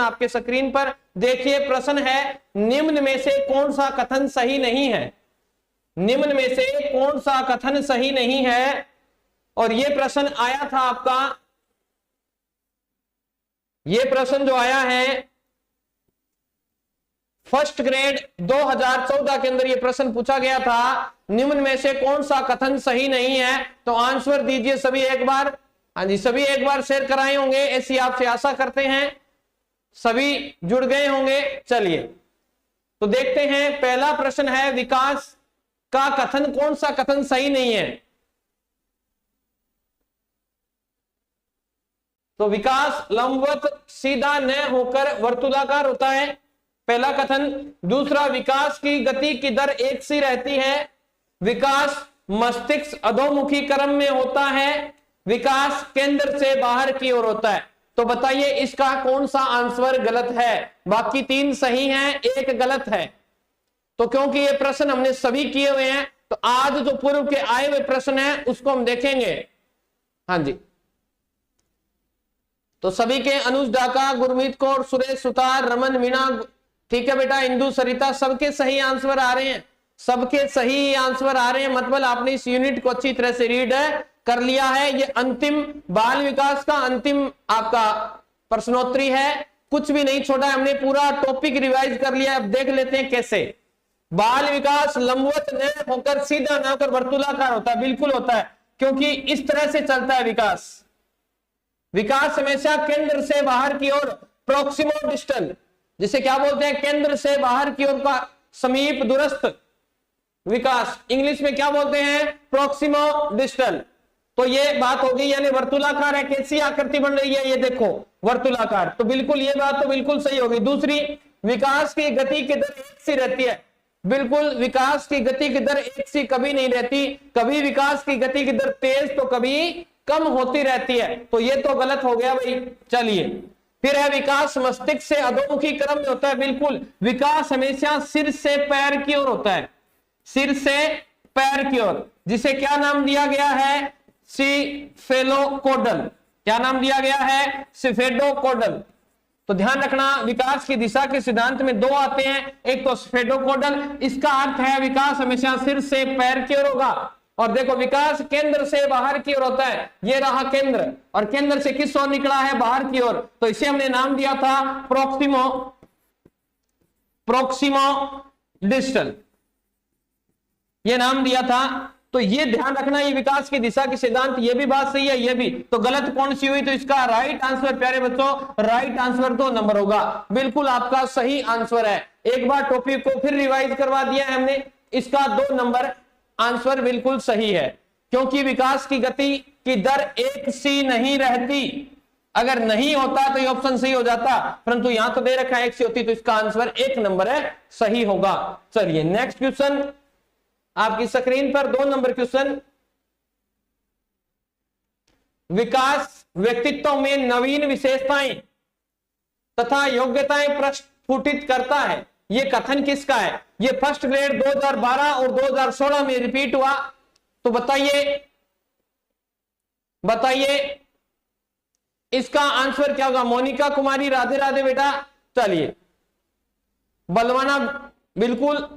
आपके स्क्रीन पर देखिए। प्रश्न है निम्न में से कौन सा कथन सही नहीं है, निम्न में से कौन सा कथन सही नहीं है। और ये प्रश्न आया था आपका, ये प्रश्न जो आया है फर्स्ट ग्रेड 2014 के अंदर ये प्रश्न पूछा गया था, निम्न में से कौन सा कथन सही नहीं है। तो आंसर दीजिए सभी एक बार। हाँ जी, सभी एक बार शेयर कराए होंगे, ऐसी आपसे आशा करते हैं, सभी जुड़ गए होंगे। चलिए तो देखते हैं, पहला प्रश्न है विकास का कथन, कौन सा कथन सही नहीं है। तो विकास लंबवत सीधा न होकर वर्तुलाकार होता है, पहला कथन। दूसरा, विकास की गति की दर एक सी रहती है, विकास मस्तिष्क अधोमुखी क्रम में होता है, विकास केंद्र से बाहर की ओर होता है। तो बताइए इसका कौन सा आंसर गलत है। बाकी तीन सही हैं, एक गलत है। तो क्योंकि ये प्रश्न हमने सभी किए हुए हैं, तो आज जो पूर्व के आए हुए प्रश्न हैं उसको हम देखेंगे। हाँ जी, तो सभी के अनुज डाका, गुरमीत कौर, सुरेश सुतार, रमन मीणा, ठीक है बेटा, इंदु सरिता, सबके सही आंसर आ रहे हैं, सबके सही आंसर आ रहे हैं। मतलब आपने इस यूनिट को अच्छी तरह से रीड कर लिया है। ये अंतिम बाल विकास का अंतिम आपका प्रश्नोत्तरी है, कुछ भी नहीं छोड़ा है, हमने पूरा टॉपिक रिवाइज कर लिया। अब देख लेते हैं कैसे। बाल विकास लंबवत न होकर सीधा न होकर वर्तुलाकार होता है, बिल्कुल होता है, क्योंकि इस तरह से चलता है विकास। विकास हमेशा केंद्र से बाहर की ओर, प्रोक्सिमो डिस्टल, जिसे क्या बोलते हैं, केंद्र से बाहर की ओर का समीप दूरस्थ विकास, इंग्लिश में क्या बोलते हैं, प्रोक्सिमो डिस्टल। तो ये बात होगी, यानी वर्तुलाकार है। कैसी आकृति बन रही है, ये देखो वर्तुलाकार, तो बिल्कुल ये बात तो बिल्कुल सही होगी। दूसरी, विकास की गति की दर एक सी रहती है, बिल्कुल विकास की गति की दर एक सी कभी नहीं रहती, कभी विकास की गति की दर तेज तो कभी कम होती रहती है। तो ये तो गलत हो गया भाई। चलिए फिर है विकास मस्तिष्क से अधोमुखी क्रम में होता है, बिल्कुल। विकास हमेशा सिर से पैर की ओर होता है, सिर से पैर की ओर, जिसे क्या नाम दिया गया है, सिफेलोकोडल। क्या नाम दिया गया है, सिफेडोकोडल। तो ध्यान रखना, विकास की दिशा के सिद्धांत में दो आते हैं, एक तो स्फेडोकोडल, इसका अर्थ है विकास हमेशा सिर से पैर की ओर होगा। और देखो विकास केंद्र से बाहर की ओर होता है, ये रहा केंद्र, और केंद्र से किस ओर निकला है, बाहर की ओर। तो इसे हमने नाम दिया था प्रोक्सिमो डिस्टल, ये नाम दिया था। तो ये ध्यान रखना, ये विकास की दिशा के सिद्धांत, ये भी बात सही है, ये भी। तो गलत कौन सी हुई, तो इसका राइट आंसर प्यारे बच्चों, राइट आंसर 2 नंबर होगा, बिल्कुल आपका सही आंसर है। एक बार टॉपिक को फिर रिवाइज करवा दिया है हमने, इसका 2 नंबर आंसर बिल्कुल सही है, क्योंकि विकास की गति की दर एक सी नहीं रहती। अगर नहीं होता तो ये ऑप्शन सही हो जाता, परंतु यहां तो दे रखा है एक सी होती, तो इसका आंसर 1 नंबर है, सही होगा। चलिए नेक्स्ट क्वेश्चन आपकी स्क्रीन पर 2 नंबर क्वेश्चन। विकास व्यक्तित्व में नवीन विशेषताएं तथा योग्यताएं प्रस्फुटित करता है, ये कथन किसका है। ये फर्स्ट ग्रेड 2012 और 2016 में रिपीट हुआ। तो बताइए इसका आंसर क्या होगा। मोनिका कुमारी, राधे राधे बेटा। चलिए बलवाना, बिल्कुल।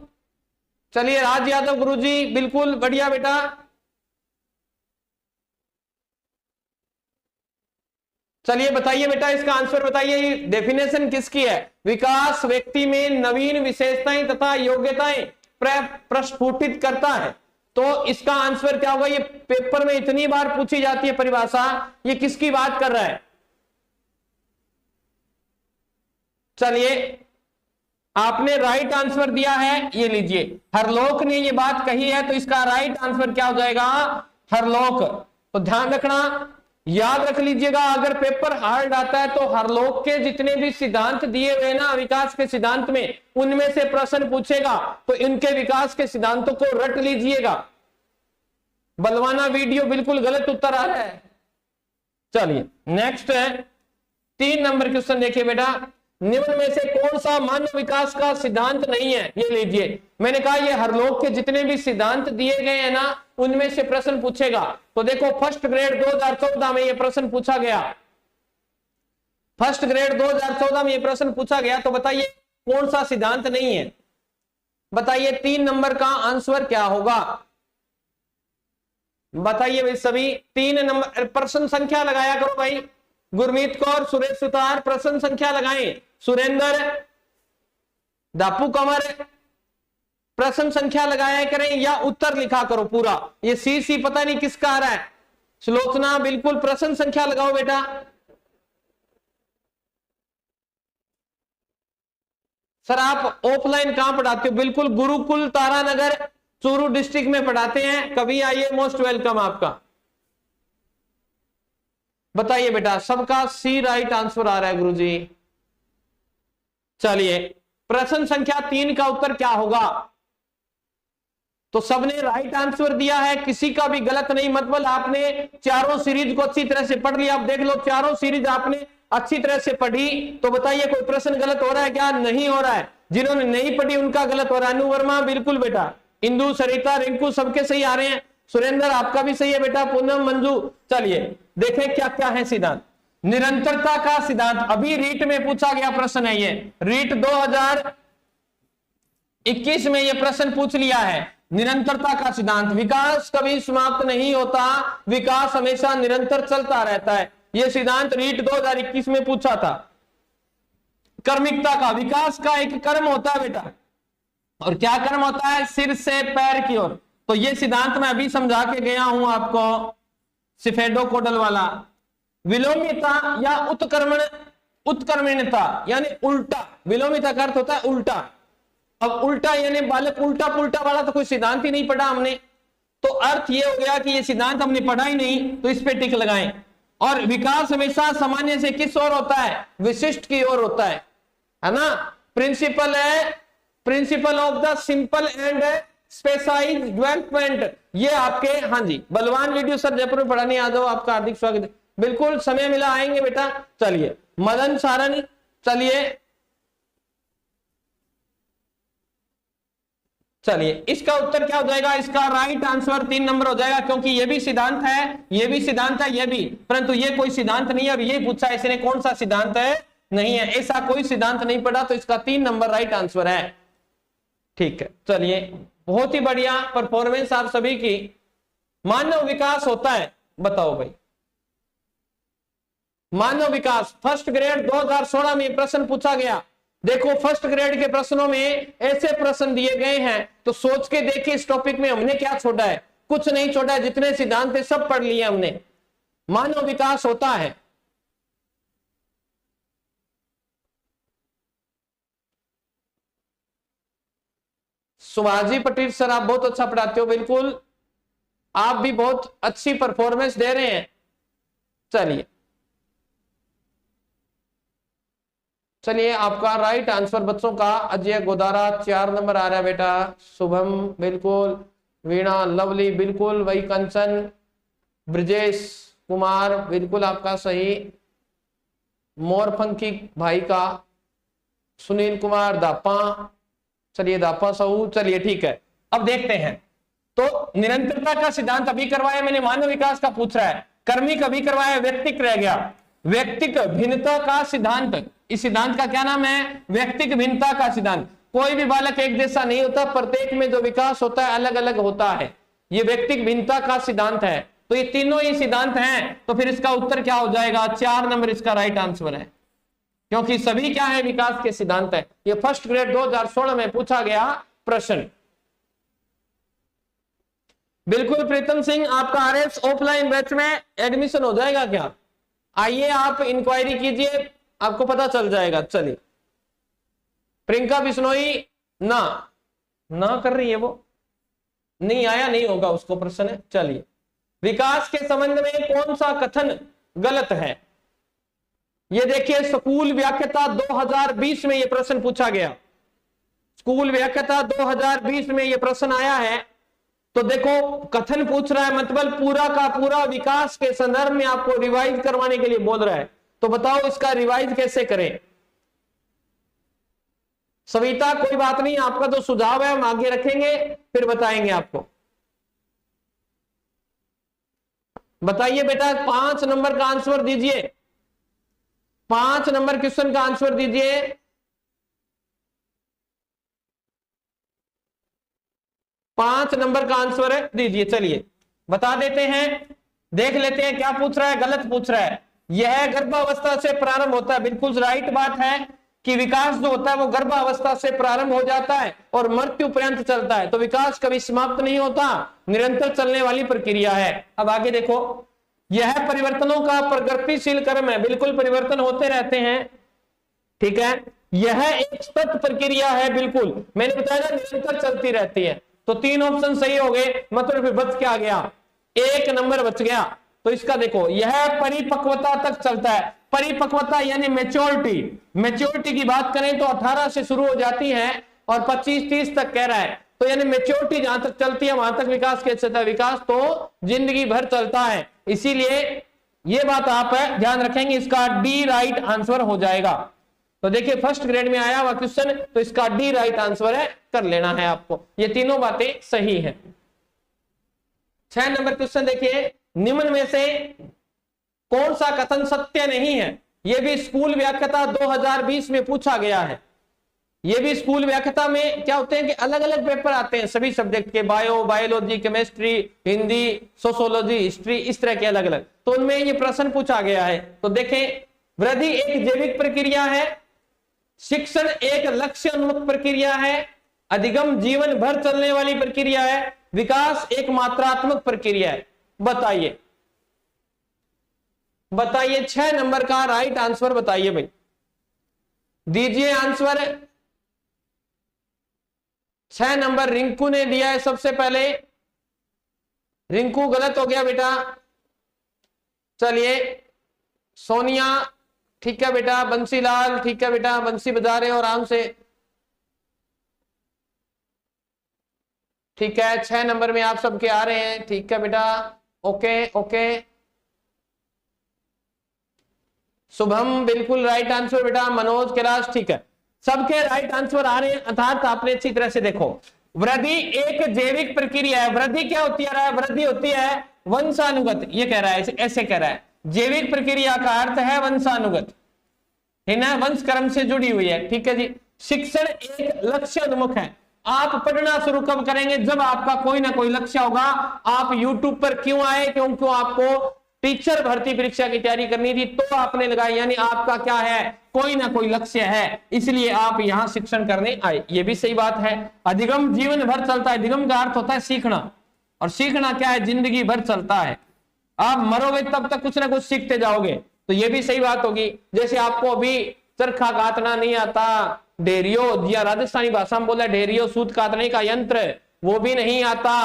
चलिए राज यादव गुरुजी, बिल्कुल बढ़िया बेटा। चलिए बताइए बेटा, इसका आंसर बताइए, डेफिनेशन किसकी है। विकास व्यक्ति में नवीन विशेषताएं तथा योग्यताएं प्रस्फुटित करता है, तो इसका आंसर क्या होगा। ये पेपर में इतनी बार पूछी जाती है परिभाषा, ये किसकी बात कर रहा है। चलिए आपने राइट आंसर दिया है, ये लीजिए, हरलोक ने ये बात कही है, तो इसका राइट आंसर क्या हो जाएगा, हरलोक। तो ध्यान रखना, याद रख लीजिएगा, अगर पेपर हार्ड आता है तो हरलोक के जितने भी सिद्धांत दिए हुए ना विकास के सिद्धांत में, उनमें से प्रश्न पूछेगा, तो इनके विकास के सिद्धांतों को रट लीजिएगा। बलवाना वीडियो बिल्कुल गलत उत्तर आ रहा है। चलिए नेक्स्ट है 3 नंबर क्वेश्चन, देखिए बेटा, निम्न में से कौन सा मानव विकास का सिद्धांत नहीं है। ये लीजिए, मैंने कहा ये हरलोक के जितने भी सिद्धांत दिए गए हैं ना, उनमें से प्रश्न पूछेगा। तो देखो फर्स्ट ग्रेड 2014 में ये प्रश्न पूछा गया, फर्स्ट ग्रेड 2014 में ये प्रश्न पूछा गया, तो बताइए कौन सा सिद्धांत नहीं है? बताइए 3 नंबर का आंसर क्या होगा? बताइए भाई सभी 3 नंबर प्रश्न संख्या लगाया करो भाई। गुरमीत कौर, सुरेश सुतार, प्रश्न संख्या लगाएं। सुरेंद्र, दापू कंवर, प्रश्न संख्या लगाया करें या उत्तर लिखा करो पूरा। ये सी पता नहीं किसका आ रहा है। सुलोचना, बिल्कुल प्रश्न संख्या लगाओ बेटा। सर आप ऑफलाइन कहां पढ़ाते हो? बिल्कुल गुरुकुल तारानगर चूरू डिस्ट्रिक्ट में पढ़ाते हैं, कभी आइए, मोस्ट वेलकम आपका। बताइए बेटा, सबका सी राइट आंसर आ रहा है गुरुजी। चलिए प्रश्न संख्या 3 का उत्तर क्या होगा? तो सबने राइट आंसर दिया है, किसी का भी गलत नहीं। मतलब आपने चारों सीरीज को अच्छी तरह से पढ़ लिया। आप देख लो चारों सीरीज आपने अच्छी तरह से पढ़ी। तो बताइए कोई प्रश्न गलत हो रहा है क्या? नहीं हो रहा है। जिन्होंने नहीं पढ़ी उनका गलत हो रहा है। अनु वर्मा, बिल्कुल बेटा। इंदु, सरिता, रिंकू सबके सही आ रहे हैं। सुरेंद्र आपका भी सही है बेटा। पूनम, मंजू। चलिए देखें क्या क्या है सिद्धांत। निरंतरता का सिद्धांत अभी रीट में पूछा गया प्रश्न है। ये रीट 2021 में ये प्रश्न पूछ लिया है। निरंतरता का सिद्धांत, विकास कभी समाप्त नहीं होता, विकास हमेशा निरंतर चलता रहता है। यह सिद्धांत रीट 2021 में पूछा था। कर्मिकता का, विकास का एक कर्म होता है बेटा। और क्या कर्म होता है? सिर से पैर की ओर। तो यह सिद्धांत मैं अभी समझा के गया हूं आपको, सिफेडो कोडल वाला। विलोमिता या उत्कर्मण्यता यानी उल्टा। विलोमिता का अर्थ होता है उल्टा। अब उल्टा यानी बालक उल्टा पुल्टा वाला तो कोई सिद्धांत ही नहीं पढ़ा हमने। तो अर्थ ये हो गया कि ये सिद्धांत हमने पढ़ा ही नहीं, तो इस पे टिक लगाएं। और विकास हमेशा सामान्य से किस ओर होता है? विशिष्ट की ओर होता है ना। प्रिंसिपल है, principle of the simple and स्पेसाइज डेवलपमेंट। ये आपके, हाँ जी, बलवान वीडियो सर जयपुर में पढ़ाने आ जाओ, आपका हार्दिक स्वागत है। बिल्कुल समय मिला आएंगे बेटा। चलिए मदन सारंग, चलिए इसका उत्तर क्या हो जाएगा? इसका राइट आंसर 3 नंबर हो जाएगा, क्योंकि ये भी सिद्धांत है, ये भी सिद्धांत है, ये भी, परंतु ये कोई सिद्धांत नहीं है। और ये पूछा इसने कौन सा सिद्धांत है? नहीं है, ऐसा कोई सिद्धांत नहीं पड़ा, तो इसका 3 नंबर राइट आंसर है। ठीक है, चलिए बहुत ही बढ़िया परफॉर्मेंस आप सभी की। मानव विकास होता है, बताओ भाई, मानव विकास फर्स्ट ग्रेड 2016 में प्रश्न पूछा गया। देखो फर्स्ट ग्रेड के प्रश्नों में ऐसे प्रश्न दिए गए हैं, तो सोच के देखिए इस टॉपिक में हमने क्या छोड़ा है। कुछ नहीं छोड़ा है, जितने सिद्धांत थे सब पढ़ लिए हमने। मानव विकास होता है। सुभाजी पटेल सर आप बहुत अच्छा पढ़ाते हो, बिल्कुल आप भी बहुत अच्छी परफॉर्मेंस दे रहे हैं। चलिए आपका राइट आंसर बच्चों का अजय गोदारा 4 नंबर आ रहा है बेटा। शुभम बिल्कुल, वीणा, लवली बिल्कुल, वही कंचन, ब्रजेश कुमार बिल्कुल आपका सही, मोरपंखी भाई का, सुनील कुमार दापा, चलिए दापा साहू, चलिए ठीक है। अब देखते हैं, तो निरंतरता का सिद्धांत अभी करवाया मैंने, मानव विकास का पूछ रहा है, कर्मिक अभी करवाया, व्यक्तिक रह गया। व्यक्तिक भिन्नता का सिद्धांत, इस सिद्धांत का क्या नाम है? व्यक्तिक भिन्नता का सिद्धांत। कोई भी बालक एक जैसा नहीं होता, प्रत्येक में जो विकास होता है अलग अलग होता है। ये व्यक्तिक भिन्नता का सिद्धांत है। तो ये तीनों ही सिद्धांत हैं, तो फिर इसका उत्तर क्या हो जाएगा? 4 नंबर इसका राइट आंसर है, क्योंकि सभी क्या है? विकास के सिद्धांत है। ये फर्स्ट ग्रेड 2016 में पूछा गया प्रश्न। बिल्कुल प्रीतम सिंह, आपका आरएस ऑफलाइन बैच में एडमिशन हो जाएगा क्या? आइए आप इंक्वायरी कीजिए, आपको पता चल जाएगा। चलिए प्रियंका बिश्नोई ना कर रही है, वो नहीं आया, नहीं होगा उसको प्रश्न है। चलिए विकास के संबंध में कौन सा कथन गलत है? ये देखिए स्कूल व्याख्याता 2020 में ये प्रश्न पूछा गया। स्कूल व्याख्याता 2020 में ये प्रश्न आया है। तो देखो कथन पूछ रहा है, मतलब पूरा का पूरा विकास के संदर्भ में आपको रिवाइज करवाने के लिए बोल रहा है। तो बताओ इसका रिवाइज कैसे करें? सविता कोई बात नहीं, आपका तो सुझाव है हम आगे रखेंगे, फिर बताएंगे आपको। बताइए बेटा 5 नंबर का आंसर दीजिए। 5 नंबर क्वेश्चन का आंसर दीजिए। 5 नंबर का आंसर दीजिए। चलिए बता देते हैं, देख लेते हैं क्या पूछ रहा है, गलत पूछ रहा है। यह गर्भावस्था से प्रारंभ होता है, बिल्कुल राइट बात है कि विकास जो होता है वो गर्भावस्था से प्रारंभ हो जाता है और मृत्यु पर्यंत चलता है। तो विकास कभी समाप्त नहीं होता, निरंतर चलने वाली प्रक्रिया है। अब आगे देखो, यह परिवर्तनों का प्रगतिशील क्रम है, बिल्कुल परिवर्तन होते रहते हैं, ठीक है। यह एक सतत प्रक्रिया है, बिल्कुल मैंने बताया निरंतर चलती रहती है। तो 3 ऑप्शन सही हो गए, मतलब बच क्या गया, 1 नंबर बच गया। तो इसका देखो, यह परिपक्वता तक चलता है। परिपक्वता यानी मैच्योरिटी, मैच्योरिटी की बात करें तो 18 से शुरू हो जाती है और 25-30 तक कह रहा है। तो यानी मैच्योरिटी जहां तक चलती है वहां तक विकास कह सकता है। विकास तो जिंदगी भर चलता है, इसीलिए ये बात आप ध्यान रखेंगे। इसका डी राइट आंसर हो जाएगा। तो देखिए फर्स्ट ग्रेड में आया हुआ क्वेश्चन, तो इसका डी राइट आंसर है, कर लेना है आपको। ये तीनों बातें सही है। 6 नंबर क्वेश्चन देखिए, निम्न में से कौन सा कथन सत्य नहीं है। यह भी स्कूल व्याख्याता 2020 में पूछा गया है। यह भी स्कूल व्याख्याता में क्या होते हैं कि अलग अलग पेपर आते हैं सभी सब्जेक्ट के, bio, biology, chemistry, Hindi, sociology, history, इस तरह के अलग अलग। तो उनमें ये प्रश्न पूछा गया है। तो देखें, वृद्धि एक जैविक प्रक्रिया है, शिक्षण एक लक्ष्य उन्मुख प्रक्रिया है, अधिगम जीवन भर चलने वाली प्रक्रिया है, विकास एक मात्रात्मक प्रक्रिया है। बताइए बताइए 6 नंबर का राइट आंसर बताइए भाई, दीजिए आंसर। 6 नंबर रिंकू ने दिया है सबसे पहले। रिंकू गलत हो गया बेटा। चलिए सोनिया ठीक है बेटा, बंसीलाल ठीक है बेटा, बंसी बजा रहे हो आराम से, ठीक है। 6 नंबर में आप सबके आ रहे हैं, ठीक है बेटा, ओके ओके। शुभम बिल्कुल राइट आंसर बेटा, मनोज कैलाश ठीक है, सबके राइट आंसर आ रहे हैं। अर्थात आपने अच्छी तरह से देखो, वृद्धि एक जैविक प्रक्रिया है। वृद्धि क्या होती है, वृद्धि होती है वंशानुगत, ये कह रहा है, ऐसे कह रहा है। जैविक प्रक्रिया का अर्थ है वंशानुगत, है ना, वंश क्रम से जुड़ी हुई है, ठीक है जी। शिक्षण एक लक्ष्य उन्मुख है। आप पढ़ना शुरू कब करेंगे, जब आपका कोई ना कोई लक्ष्य होगा। आप YouTube पर क्यों आए, क्योंकि आपको टीचर भर्ती परीक्षा की तैयारी करनी थी, तो आपने लगाई, यानी आपका क्या है, कोई ना कोई लक्ष्य है, इसलिए आप यहां शिक्षण करने आए। ये भी सही बात है। अधिगम जीवन भर चलता है। अधिगम का अर्थ होता है सीखना, और सीखना क्या है, जिंदगी भर चलता है। आप मरोगे तब तक कुछ ना कुछ सीखते जाओगे, तो ये भी सही बात होगी। जैसे आपको अभी चरखा काटना नहीं आता, ढेरियो, या राजस्थानी भाषा में बोला ढेरियो, सूत काटने का यंत्र, वो भी नहीं आता।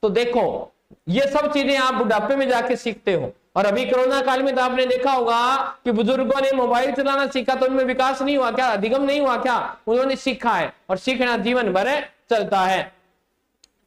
तो देखो ये सब चीजें आप बुढ़ापे में जाके सीखते हो। और अभी कोरोना काल में तो आपने देखा होगा कि बुजुर्गों ने मोबाइल चलाना सीखा, तो उनमें विकास नहीं हुआ क्या, अधिगम नहीं हुआ क्या, उन्होंने सीखा है, और सीखना जीवन भर चलता है।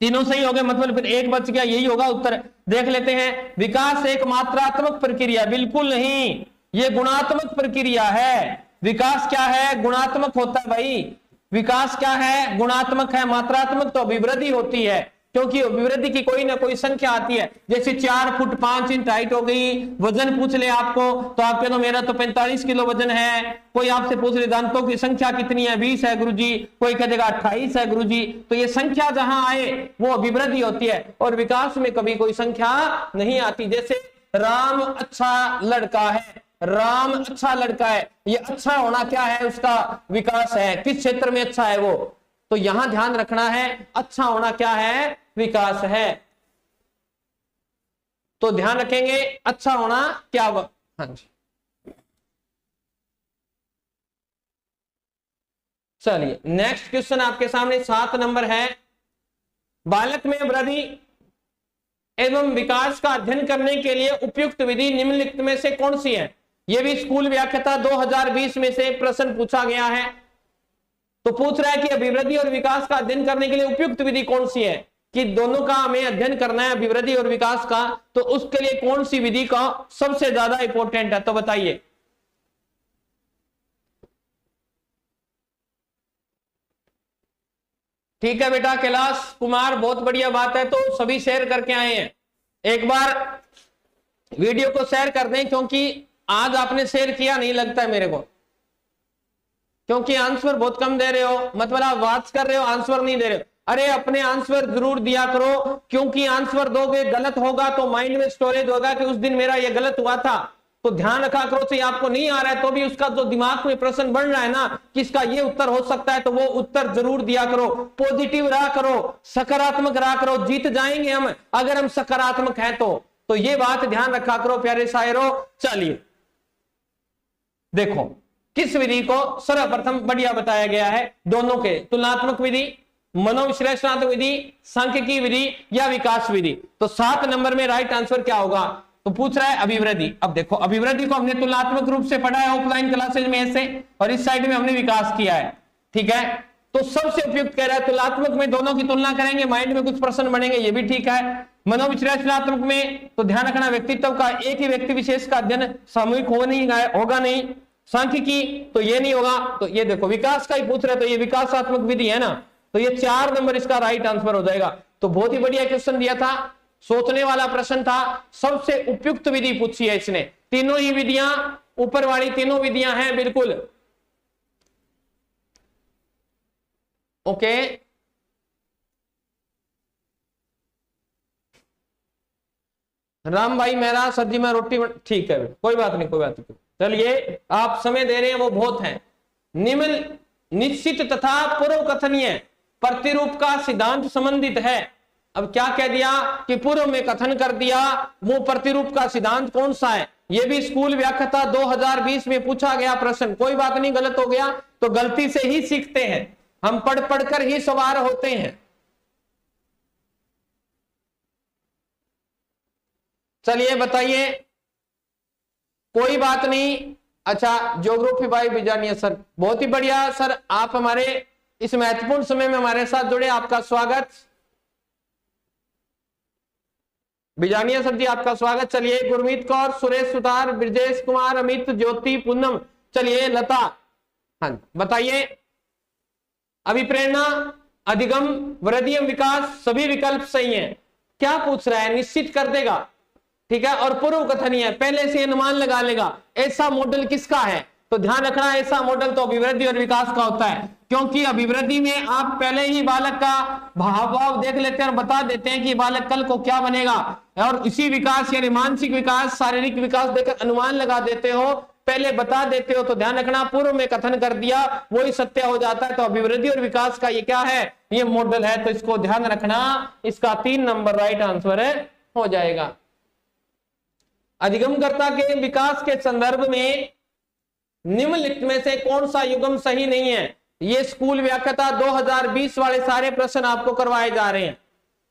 तीनों सही हो गए, मतलब फिर एक बच गया, यही होगा उत्तर। देख लेते हैं, विकास एक मात्रात्मक प्रक्रिया, बिल्कुल नहीं, ये गुणात्मक प्रक्रिया है। विकास क्या है, गुणात्मक होता है भाई। विकास क्या है, गुणात्मक है। मात्रात्मक तो अभिवृद्धि होती है, क्योंकि अभिवृद्धि की कोई ना कोई संख्या आती है। जैसे 4 फुट 5 इंच हाइट हो गई, वजन पूछ ले आपको तो आप कह दो मेरा तो 45 किलो वजन है। कोई आपसे पूछ ले दांतों की संख्या कितनी है, 20 है गुरुजी, कोई कह देगा 28 है गुरुजी। तो ये संख्या जहां आए वो अभिवृद्धि होती है, और विकास में कभी कोई संख्या नहीं आती। जैसे राम अच्छा लड़का है, राम अच्छा लड़का है, ये अच्छा होना क्या है, उसका विकास है, किस क्षेत्र में अच्छा है वो। तो यहां ध्यान रखना है, अच्छा होना क्या है, विकास है। तो ध्यान रखेंगे अच्छा होना क्या, हाँ जी। चलिए नेक्स्ट क्वेश्चन आपके सामने 7 नंबर है। बालक में वृद्धि एवं विकास का अध्ययन करने के लिए उपयुक्त विधि निम्नलिखित में से कौन सी है। यह भी स्कूल व्याख्याता 2020 में से प्रश्न पूछा गया है। तो पूछ रहा है कि अभिवृद्धि और विकास का अध्ययन करने के लिए उपयुक्त विधि कौन सी है, कि दोनों का हमें अध्ययन करना है, अभिवृद्धि और विकास का, तो उसके लिए कौन सी विधि का सबसे ज्यादा इंपॉर्टेंट है, तो बताइए। ठीक है बेटा कैलाश कुमार, बहुत बढ़िया बात है। तो सभी शेयर करके आए हैं, एक बार वीडियो को शेयर कर दें, क्योंकि आज आपने शेयर किया नहीं लगता है मेरे को, क्योंकि आंसर बहुत कम दे रहे हो, मतलब आप बात कर रहे हो आंसर नहीं दे रहे हो। अरे अपने आंसर जरूर दिया करो, क्योंकि आंसर दोगे गलत होगा तो माइंड में स्टोरेज होगा कि उस दिन मेरा ये गलत हुआ था, तो ध्यान रखा करो। से आपको नहीं आ रहा है तो भी उसका जो दिमाग में प्रश्न बन रहा है ना कि इसका ये उत्तर हो सकता है, तो वो उत्तर जरूर दिया करो। पॉजिटिव रहा करो, सकारात्मक रहा करो, जीत जाएंगे हम अगर हम सकारात्मक हैं तो ये बात ध्यान रखा करो प्यारे शायरों। चलिए देखो किस विधि को सर्वप्रथम बढ़िया बताया गया है, दोनों के तुलनात्मक विधि, मनोविश्लेषणात्मक विधि, सांख्यिकी विधि या विकास विधि। तो 7 नंबर में राइट आंसर क्या होगा, तो पूछ रहा है अभिवृद्धि। अब देखो अभिवृद्धि को हमने तुलनात्मक रूप से पढ़ा है ऑफलाइन क्लासेज में ऐसे, और इस साइड में हमने विकास किया है, ठीक है। तो सबसे उपयुक्त कह रहा है तुलनात्मक में दोनों की तुलना करेंगे, माइंड में कुछ प्रश्न बनेंगे, ये भी ठीक है। मनोविश्लेषणात्मक में तो ध्यान रखना व्यक्तित्व का, एक ही व्यक्ति विशेष का अध्ययन सामूहिक होगा नहीं। सांख्यिकी तो ये नहीं होगा। तो ये देखो विकास का ही पूछ रहे, तो ये विकासात्मक विधि है ना, तो ये 4 नंबर इसका राइट आंसर हो जाएगा। तो बहुत ही बढ़िया क्वेश्चन दिया था, सोचने वाला प्रश्न था, सबसे उपयुक्त विधि पूछी है इसने। तीनों ही विधियां ऊपर वाली तीनों विधियां हैं बिल्कुल ओके। राम भाई मेरा सर जी मैं रोटी ठीक है, कोई बात नहीं कोई बात नहीं। चलिए आप समय दे रहे हैं वो बहुत है। निम्न निश्चित तथा पूर्व कथनीय प्रतिरूप का सिद्धांत संबंधित है। अब क्या कह दिया कि पूर्व में कथन कर दिया, वो प्रतिरूप का सिद्धांत कौन सा है। ये भी स्कूल व्याख्याता 2020 में पूछा गया प्रश्न, कोई बात नहीं गलत हो गया तो गलती से ही सीखते हैं हम, पढ़ पढ़कर ही सवार होते हैं। चलिए बताइए, कोई बात नहीं। अच्छा ज्योग्राफी भाई बिजानिया सर, बहुत ही बढ़िया सर, आप हमारे इस महत्वपूर्ण समय में हमारे साथ जुड़े, आपका स्वागत। बिजानिया सर जी आपका स्वागत। चलिए गुरमीत कौर, सुरेश सुतार, ब्रजेश कुमार, अमित, ज्योति, पूनम, चलिए लता, हाँ बताइए। अभिप्रेरणा, अधिगम, वृद्धि, विकास सभी विकल्प सही हैं। क्या पूछ रहा है, निश्चित कर देगा, ठीक है। और पूर्व कथनीय पहले से अनुमान लगा लेगा, ऐसा मॉडल किसका है, तो ध्यान रखना ऐसा मॉडल तो अभिवृद्धि और विकास का होता है, क्योंकि अभिवृद्धि में आप पहले ही बालक का भाव देख लेते हैं और बता देते हैं कि बालक कल को क्या बनेगा, और इसी विकास यानी मानसिक विकास, शारीरिक विकास देकर अनुमान लगा देते हो, पहले बता देते हो। तो ध्यान रखना पूर्व में कथन कर दिया वही सत्य हो जाता है। तो अभिवृद्धि और विकास का ये क्या है, ये मॉडल है, तो इसको ध्यान रखना, इसका 3 नंबर राइट आंसर हो जाएगा। अधिगमकर्ता के विकास के संदर्भ में निम्नलिखित में से कौन सा युग्म सही नहीं है। ये स्कूल व्याख्याता 2020 वाले सारे प्रश्न आपको करवाए जा रहे हैं,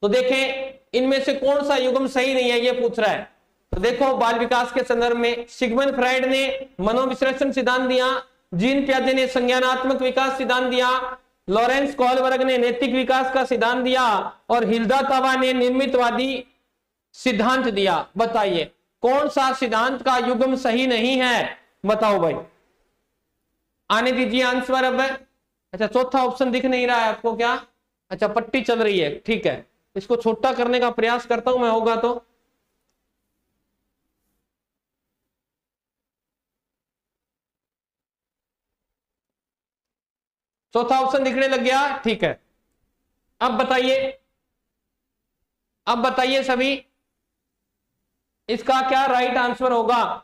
तो देखें इनमें से कौन सा युग्म सही नहीं है ये पूछ रहा है। तो देखो बाल विकास के संदर्भ में सिगमंड फ्राइड ने मनोविश्लेषण सिद्धांत दिया, जीन पियाजे ने संज्ञानात्मक विकास सिद्धांत दिया, लॉरेंस कोहलबर्ग ने नैतिक विकास का सिद्धांत दिया, और हिल्दा तावा ने निर्मितवादी सिद्धांत दिया। बताइए कौन सा सिद्धांत का युग्म सही नहीं है, बताओ भाई, आने दीजिए आंसर अब। अच्छा चौथा ऑप्शन दिख नहीं रहा है आपको क्या, अच्छा पट्टी चल रही है, ठीक है, इसको छोटा करने का प्रयास करता हूं मैं, होगा तो। चौथा ऑप्शन दिखने लग गया, ठीक है। अब बताइए सभी, इसका क्या राइट आंसर होगा।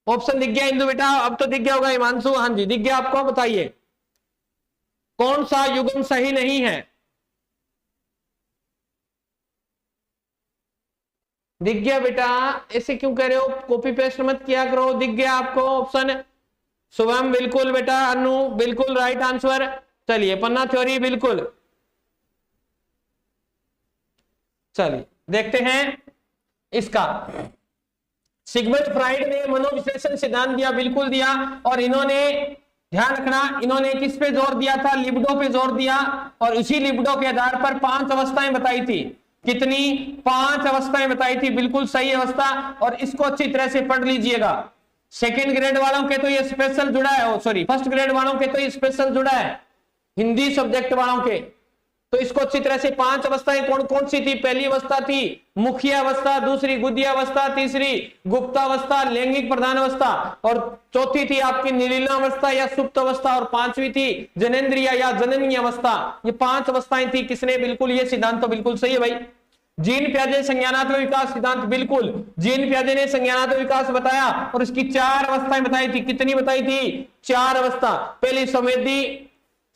ऑप्शन दिख गया इंदु बेटा, अब तो दिख गया होगा हिमांशु, हाँ जी दिख गया आपको, बताइए कौन सा युग्म सही नहीं है। दिख गया बेटा, ऐसे क्यों कह रहे हो, कॉपी पेस्ट मत किया करो, दिख गया आपको ऑप्शन। शुभम बिल्कुल बेटा, अनु बिल्कुल राइट आंसर। चलिए पन्ना थ्योरी बिल्कुल, चलिए देखते हैं इसका। सिगमंड फ्राइड ने मनोविश्लेषण सिद्धांत दिया, बिल्कुल दिया, और इन्होंने ध्यान रखना इन्होंने किस पे जोर दिया था, लिबिडो पे जोर दिया, और उसी लिबिडो के आधार पर 5 अवस्थाएं बताई थी। कितनी, 5 अवस्थाएं बताई थी, बिल्कुल सही अवस्था, और इसको अच्छी तरह से पढ़ लीजिएगा। सेकेंड ग्रेड वालों के तो ये स्पेशल जुड़ा है, सॉरी फर्स्ट ग्रेड वालों के तो ये स्पेशल जुड़ा है, हिंदी सब्जेक्ट वालों के, तो इसको अच्छी तरह से 5 अवस्थाएं कौन कौन सी थी? पहली अवस्था थी मुखीय अवस्था, दूसरी गुदीय अवस्था, तीसरी गुप्तावस्था, लैंगिक प्रधान अवस्था, और चौथी थी आपकी निलीना अवस्था या सुप्त अवस्था, और पांचवी थी जनेन्द्रिय या जननीय अवस्था। ये 5 अवस्थाएं थी। किसने? बिल्कुल, ये सिद्धांत तो बिल्कुल सही है भाई। जीन पियाजे संज्ञानात्मक विकास सिद्धांत, बिल्कुल जीन पियाजे ने संज्ञानात्मक विकास बताया और इसकी 4 अवस्थाएं बताई थी। कितनी बताई थी? 4 अवस्था। पहली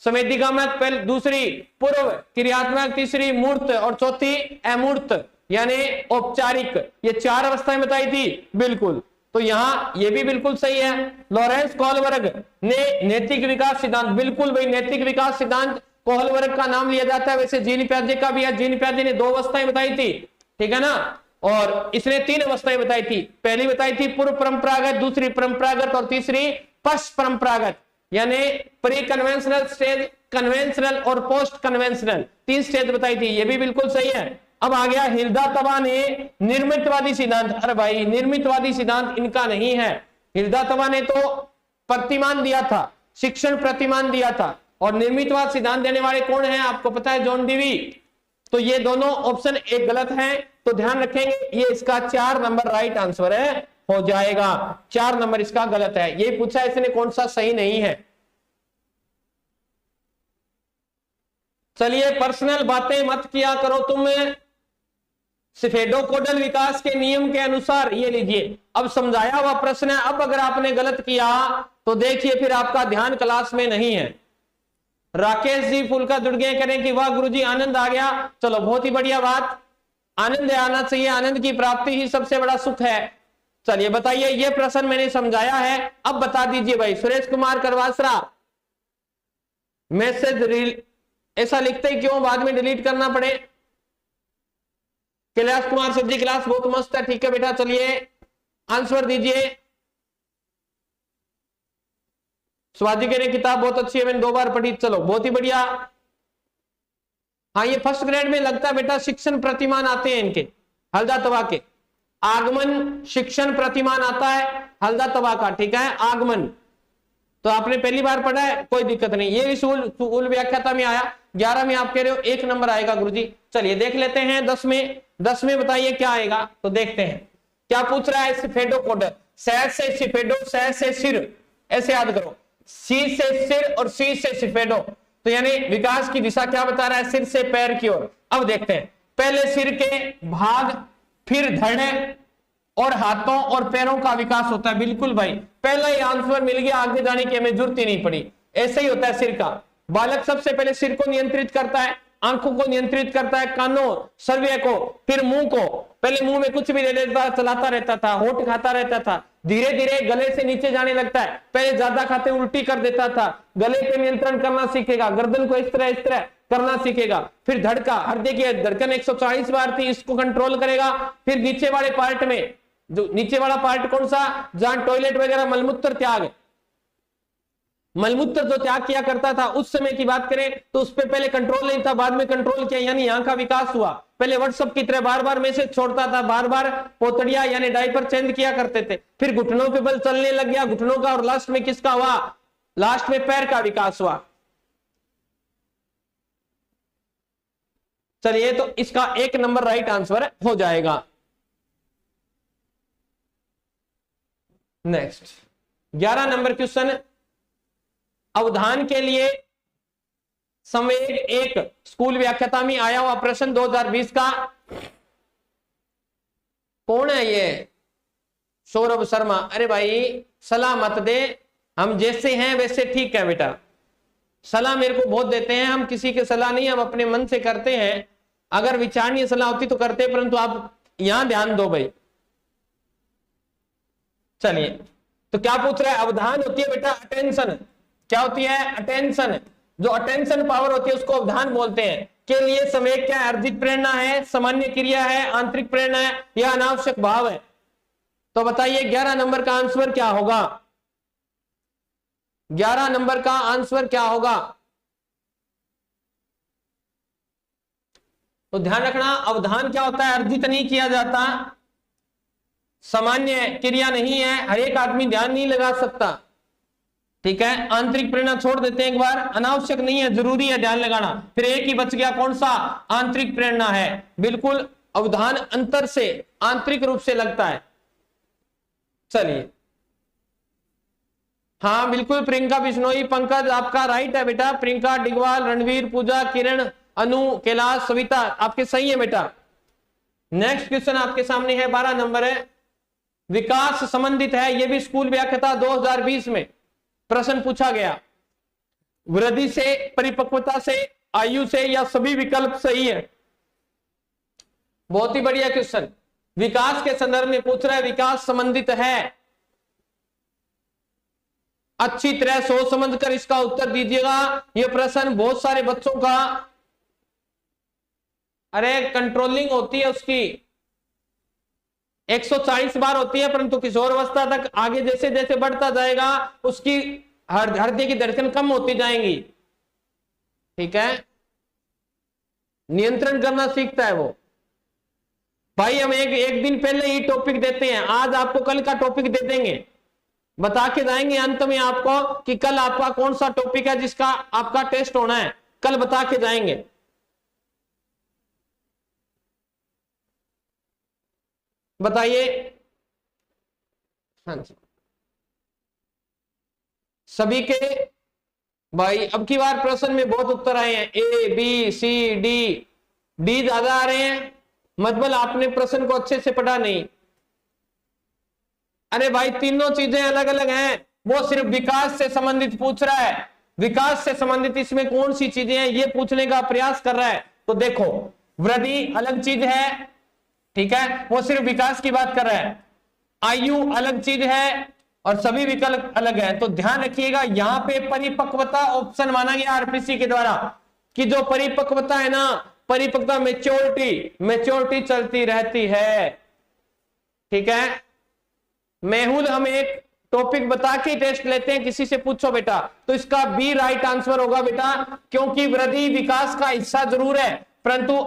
संवेदीगामक, पहले दूसरी पूर्व क्रियात्मक, तीसरी मूर्त और चौथी अमूर्त यानी औपचारिक। ये 4 अवस्थाएं बताई थी। बिल्कुल, तो यहां ये भी बिल्कुल सही है। लॉरेंस कोहलबर्ग ने नैतिक विकास सिद्धांत, बिल्कुल भाई, नैतिक विकास सिद्धांत कोहलबर्ग का नाम लिया जाता है। वैसे जीन पियाजे का भी है। जीन पियाजे ने 2 अवस्थाएं बताई थी, ठीक है ना, और इसने 3 अवस्थाएं बताई थी। पहली बताई थी पूर्व परंपरागत, दूसरी परंपरागत और तीसरी पश्च परंपरागत यानी प्री कन्वेंशनल स्टेज, कन्वेंशनल और पोस्ट कन्वेंशनल, 3 स्टेज बताई थी। ये भी बिल्कुल सही है। अब आ गया हिल्दा तबा ने निर्मितवादी सिद्धांत। अरे भाई, निर्मितवादी सिद्धांत इनका नहीं है। हिल्दा तबा ने तो प्रतिमान दिया था, शिक्षण प्रतिमान दिया था, और निर्मितवाद सिद्धांत देने वाले कौन है? आपको पता है, जॉन डीवी। तो ये दोनों ऑप्शन एक गलत है, तो ध्यान रखेंगे। ये इसका 4 नंबर राइट आंसर है, हो जाएगा। 4 नंबर इसका गलत है। ये पूछा इसने कौन सा सही नहीं है। चलिए, पर्सनल बातें मत किया करो तुम। स्फेडोकोडल विकास के नियम के अनुसार ये लीजिए, अब समझाया हुआ प्रश्न है। अब अगर आपने गलत किया तो देखिए फिर आपका ध्यान क्लास में नहीं है। राकेश जी फुलका जुड़ गए, करें कि वाह गुरुजी आनंद आ गया। चलो, बहुत ही बढ़िया बात, आनंद आना चाहिए। आनंद की प्राप्ति ही सबसे बड़ा सुख है। चलिए बताइए, ये प्रश्न मैंने समझाया है, अब बता दीजिए भाई। सुरेश कुमार करवासरा, मैसेज ऐसा लिखते ही क्यों बाद में डिलीट करना पड़े? कैलाश कुमार सर जी, क्लास बहुत मस्त है। ठीक है बेटा, चलिए आंसर दीजिए। शिवाजी कह रहे किताब बहुत अच्छी है, मैंने 2 बार पढ़ी। चलो, बहुत ही बढ़िया। हाँ, ये फर्स्ट ग्रेड में लगता है बेटा। शिक्षण प्रतिमान आते हैं इनके, हल्दा तवा के। आगमन शिक्षण प्रतिमान आता है हल्दा तवा का, ठीक है, आगमन। तो आपने पहली बार पढ़ा है, कोई दिक्कत नहीं। ये भी सूल व्याख्याता में आया। 11 में आप कह रहे हो 1 नंबर आएगा गुरुजी। चलिए देख लेते हैं 10 में बताइए क्या आएगा। तो देखते हैं क्या पूछ रहा है। स्फेडोकोडल, सह से स्फेडो, सह से सिर, ऐसे याद करो। सी से सिर और सी से स्फेडो, तो यानी विकास की दिशा क्या बता रहा है? सिर से पैर की ओर। अब देखते हैं, पहले सिर के भाग, फिर धड़ और हाथों और पैरों का विकास होता है। बिल्कुल भाई, पहला ही आंसर मिल गया, आगे जाने की हमें जरूरत ही नहीं पड़ी। ऐसे ही होता है सिर का। बालक सबसे पहले सिर को नियंत्रित करता है, आंखों को नियंत्रित करता है, कानों, सर्वे को, फिर मुंह को। पहले मुंह में कुछ भी ले लेता, चलाता रहता था, होठ खाता रहता था। धीरे धीरे गले से नीचे जाने लगता है। पहले ज्यादा खाते उल्टी कर देता था। गले पे नियंत्रण करना सीखेगा, गर्दन को इस तरह करना सीखेगा। फिर धड़का, हृदय की धड़कन 140 बार थी, इसको कंट्रोल करेगा। फिर नीचे वाले पार्ट में, जो नीचे वाला पार्ट कौन सा? जहां टॉयलेट वगैरह, मलमूत्र त्याग, मलमूत्र जो त्याग किया करता था उस समय की बात करें तो उस पर पहले कंट्रोल नहीं था, बाद में कंट्रोल किया, यानी यहाँ का विकास हुआ। पहले व्हाट्सएप की तरह बार बार मैसेज छोड़ता था, बार बार पोतड़िया यानी डायपर चेंज किया करते थे। फिर घुटनों पे बल चलने लग गया, घुटनों का, और लास्ट में किसका हुआ? लास्ट में पैर का विकास हुआ। चलिए, तो इसका 1 नंबर राइट आंसर हो जाएगा। नेक्स्ट 11 नंबर क्वेश्चन, अवधान के लिए संवेग 1, स्कूल व्याख्याता में आया हुआ प्रश्न 2020 का। कौन है ये? सौरभ शर्मा। अरे भाई, सलाह मत दे, हम जैसे हैं वैसे ठीक है बेटा। सलाह मेरे को बहुत देते हैं, हम किसी की सलाह नहीं, हम अपने मन से करते हैं। अगर विचारणीय सलाह होती तो करते, परंतु आप यहां ध्यान दो भाई। चलिए, तो क्या पूछ रहा है? अवधान होती है बेटा अटेंशन। क्या होती है? अटेंशन। जो अटेंशन पावर होती है उसको अवधान बोलते हैं। के लिए संवेग क्या है? अर्जित प्रेरणा है, सामान्य क्रिया है, आंतरिक प्रेरणा है या अनावश्यक भाव है? तो बताइए 11 नंबर का आंसर क्या होगा? 11 नंबर का आंसर क्या होगा? तो ध्यान रखना, अवधान क्या होता है? अर्जित नहीं किया जाता, सामान्य क्रिया नहीं है, हर एक आदमी ध्यान नहीं लगा सकता, ठीक है, आंतरिक प्रेरणा छोड़ देते हैं एक बार, अनावश्यक नहीं है, जरूरी है ध्यान लगाना। फिर एक ही बच गया, कौन सा? आंतरिक प्रेरणा है, बिल्कुल अवधान अंतर से आंतरिक रूप से लगता है। चलिए, हाँ बिल्कुल, प्रियंका बिश्नोई, पंकज आपका राइट है बेटा, प्रियंका डिगवाल, रणवीर, पूजा, किरण, अनु, कैलाश, सविता आपके सही है बेटा। नेक्स्ट क्वेश्चन आपके सामने है, 12 नंबर है, विकास संबंधित है, यह भी स्कूल व्याख्याता 2020 में प्रश्न पूछा गया। वृद्धि से, परिपक्वता से, आयु से, या सभी विकल्प सही है? बहुत ही बढ़िया क्वेश्चन, विकास के संदर्भ में पूछ रहा है, विकास संबंधित है। अच्छी तरह सोच समझकर इसका उत्तर दीजिएगा। यह प्रश्न बहुत सारे बच्चों का, अरे कंट्रोलिंग होती है उसकी 140 बार होती है, परंतु किशोरावस्था तक आगे जैसे जैसे बढ़ता जाएगा उसकी हृदय की धड़कन कम होती जाएंगी। ठीक है, नियंत्रण करना सीखता है वो। भाई हम एक दिन पहले ही टॉपिक देते हैं, आज आपको कल का टॉपिक दे देंगे, बता के जाएंगे अंत में आपको कि कल आपका कौन सा टॉपिक है जिसका आपका टेस्ट होना है, कल बता के जाएंगे। बताइए, हाँ जी, सभी के भाई अब की बार प्रश्न में बहुत उत्तर आए हैं, A B C D, D ज्यादा आ रहे हैं, मतलब आपने प्रश्न को अच्छे से पढ़ा नहीं। अरे भाई तीनों चीजें अलग अलग हैं, वो सिर्फ विकास से संबंधित पूछ रहा है, विकास से संबंधित इसमें कौन सी चीजें हैं ये पूछने का प्रयास कर रहा है। तो देखो, वृद्धि अलग चीज है, ठीक है, वो सिर्फ विकास की बात कर रहा है, आयु अलग चीज है, और सभी विकल्प अलग है। तो ध्यान रखिएगा, यहां पे परिपक्वता ऑप्शन माना गया आरपीसी के द्वारा कि जो परिपक्वता है ना, परिपक्वता मेच्योरिटी चलती रहती है। ठीक है, मेहुल हम एक टॉपिक बता के टेस्ट लेते हैं, किसी से पूछो बेटा, तो इसका बी राइट आंसर होगा बेटा, क्योंकि वृद्धि विकास का हिस्सा जरूर है, परंतु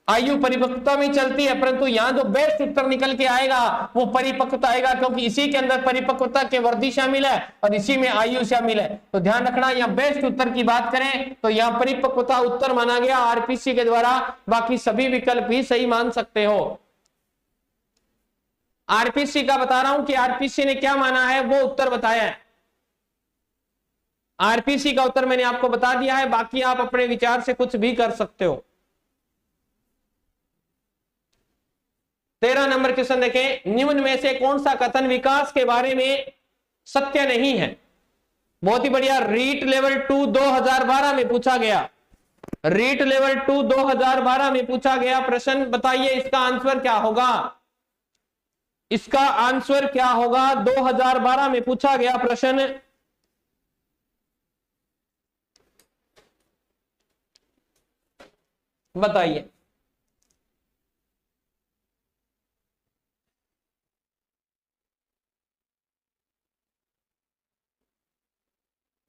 आयु परिपक्वता में चलती है, परंतु यहां जो बेस्ट उत्तर निकल के आएगा वो परिपक्वता आएगा, क्योंकि इसी के अंदर परिपक्वता के वृद्धि शामिल है और इसी में आयु शामिल है। तो ध्यान रखना, यहाँ बेस्ट उत्तर की बात करें तो यहाँ परिपक्वता उत्तर माना गया आरपीसी के द्वारा, बाकी सभी विकल्प भी सही मान सकते हो। आरपीसी का बता रहा हूं कि आरपीसी ने क्या माना है, वो उत्तर बताया है। आरपीसी का उत्तर मैंने आपको बता दिया है, बाकी आप अपने विचार से कुछ भी कर सकते हो। 13 नंबर क्वेश्चन देखें, निम्न में से कौन सा कथन विकास के बारे में सत्य नहीं है? बहुत ही बढ़िया, रीट लेवल 2 2012 में पूछा गया, रीट लेवल 2 2012 में पूछा गया प्रश्न। बताइए इसका आंसर क्या होगा, इसका आंसर क्या होगा? 2012 में पूछा गया प्रश्न, बताइए।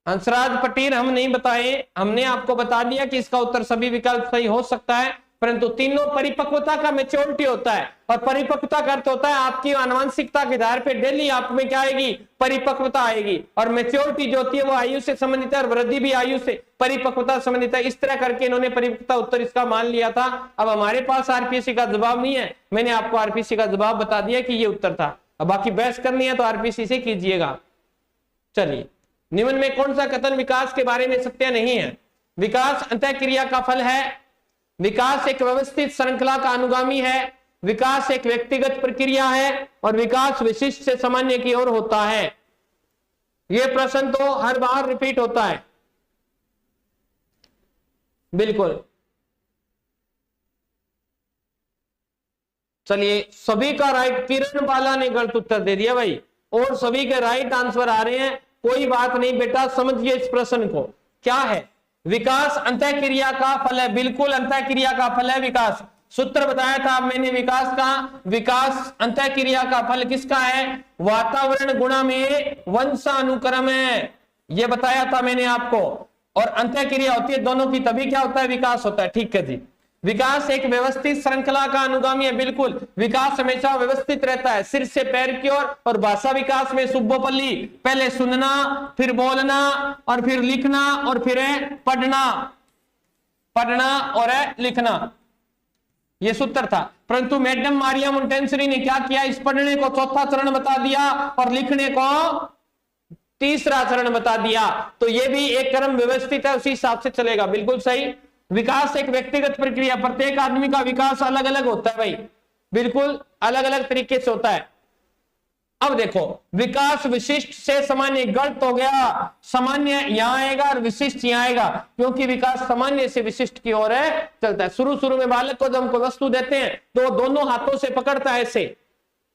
हंसराज पटेल हम नहीं बताए, हमने आपको बता दिया कि इसका उत्तर सभी विकल्प सही हो सकता है, परंतु तीनों परिपक्वता का मैच्योरिटी होता है, और परिपक्वता का अर्थ होता है आपकी आनुवंशिकता के आधार पे डेली आप में क्या आएगी, परिपक्वता आएगी, और मैच्योरिटी जो होती है वो आयु से संबंधित है, और वृद्धि भी आयु से परिपक्वता संबंधित है। इस तरह करके इन्होंने परिपक्वता उत्तर इसका मान लिया था। अब हमारे पास आरपीसी का जवाब नहीं है, मैंने आपको आरपीसी का जवाब बता दिया कि ये उत्तर था। अब बाकी बहस करनी है तो आरपीसी से कीजिएगा। चलिए, निम्न में कौन सा कथन विकास के बारे में सत्य नहीं है? विकास अंतःक्रिया का फल है, विकास एक व्यवस्थित श्रृंखला का अनुगामी है, विकास एक व्यक्तिगत प्रक्रिया है, और विकास विशिष्ट से सामान्य की ओर होता है। यह प्रश्न तो हर बार रिपीट होता है, बिल्कुल। चलिए, सभी का राइट, किरण बाला ने गलत उत्तर दे दिया भाई, और सभी के राइट आंसर आ रहे हैं। कोई बात नहीं बेटा, समझिए इस प्रश्न को। क्या है? विकास अंतःक्रिया का फल है, बिल्कुल अंतःक्रिया का फल है विकास। सूत्र बताया था मैंने विकास का, विकास अंतःक्रिया का फल किसका है? वातावरण गुणा में वंशानुक्रम है, यह बताया था मैंने आपको। और अंतःक्रिया होती है दोनों की, तभी क्या होता है? विकास होता है। ठीक है जी। विकास एक व्यवस्थित श्रृंखला का अनुगामी है, बिल्कुल। विकास हमेशा व्यवस्थित रहता है, सिर से पैर की ओर। और भाषा विकास में सुब्बोपल्ली, पहले सुनना, फिर बोलना, और फिर लिखना, और फिर पढ़ना, पढ़ना और लिखना, ये सूत्र था। परंतु मैडम मारिया मोंटेसरी ने क्या किया, इस पढ़ने को चौथा चरण बता दिया और लिखने को तीसरा चरण बता दिया। तो ये भी एक क्रम व्यवस्थित है, उसी हिसाब से चलेगा, बिल्कुल सही। विकास एक व्यक्तिगत प्रक्रिया, प्रत्येक आदमी का विकास अलग अलग होता है भाई, बिल्कुल अलग अलग तरीके से होता है। अब देखो, विकास विशिष्ट से सामान्य गलत हो गया, सामान्य यहां आएगा और विशिष्ट यहां आएगा, क्योंकि विकास सामान्य से विशिष्ट की ओर है चलता है। शुरू में बालक को जब हम कोई वस्तु देते हैं तो दोनों हाथों से पकड़ता है ऐसे,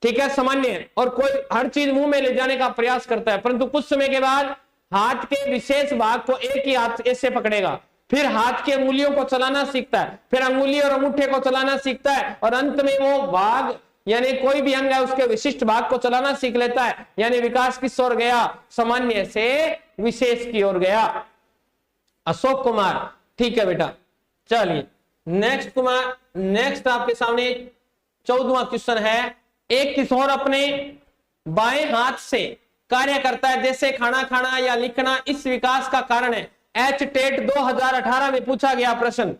ठीक है, सामान्य, और कोई हर चीज मुंह में ले जाने का प्रयास करता है। परंतु कुछ समय के बाद हाथ के विशेष भाग को एक ही हाथ ऐसे पकड़ेगा, फिर हाथ के अंगुलियों को चलाना सीखता है, फिर अंगुली और अंगूठे को चलाना सीखता है, और अंत में वो भाग यानी कोई भी अंग है उसके विशिष्ट भाग को चलाना सीख लेता है। यानी विकास किस ओर गया, सामान्य से विशेष की ओर गया। अशोक कुमार, ठीक है बेटा। चलिए नेक्स्ट कुमार, नेक्स्ट आपके सामने 14वां क्वेश्चन है। एक किशोर अपने बाएं हाथ से कार्य करता है जैसे खाना खाना या लिखना, इस विकास का कारण है। टेट 2018 में पूछा गया प्रश्न।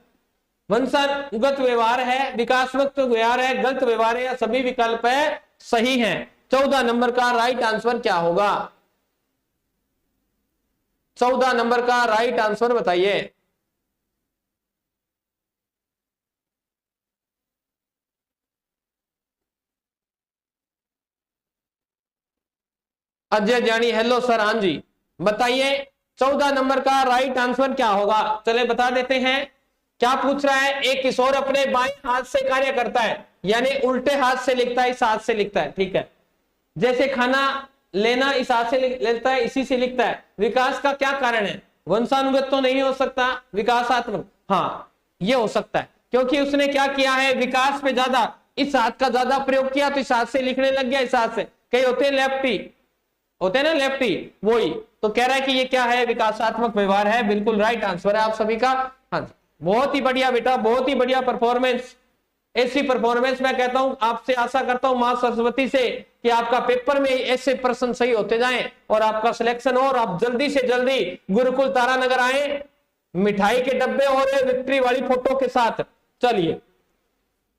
वंशगत व्यवहार है, विकासवत व्यवहार है, गलत व्यवहार है, या सभी विकल्प है सही हैं। 14 नंबर का राइट आंसर क्या होगा? 14 नंबर का राइट आंसर बताइए। अजय जानी, हेलो सर, हाँ जी बताइए 14 नंबर का राइट आंसर क्या होगा? चले बता देते हैं। क्या पूछ रहा है? एक किशोर अपने बाएं हाथ से कार्य करता है, यानी उल्टे हाथ से लिखता है, इस हाथ से लिखता है, ठीक है। जैसे खाना लेना इस हाथ से लेता है, इसी से लिखता है। विकास का क्या कारण है? वंशानुगत तो नहीं हो सकता, विकासात्मक, हाँ ये हो सकता है, क्योंकि उसने क्या किया है, विकास पे ज्यादा इस हाथ का ज्यादा प्रयोग किया, तो इस हाथ से लिखने लग गया, इस हाथ से। कई होते हैं लेफ्टी, होते हैं ना लेफ्टी, वही तो कह रहा है कि ये क्या है, विकासात्मक व्यवहार है। बिल्कुल राइट आंसर है आप सभी का। हाँ जी, बहुत ही बढ़िया बेटा, बहुत ही बढ़िया परफॉर्मेंस। ऐसी परफॉर्मेंस मैं कहता हूं, आपसे आशा करता हूं मां सरस्वती से कि आपका पेपर में ऐसे प्रश्न सही होते जाएं और आपका सिलेक्शन हो, और आप जल्दी से जल्दी गुरुकुल तारानगर आए, मिठाई के डब्बे और विक्ट्री वाली फोटो के साथ। चलिए,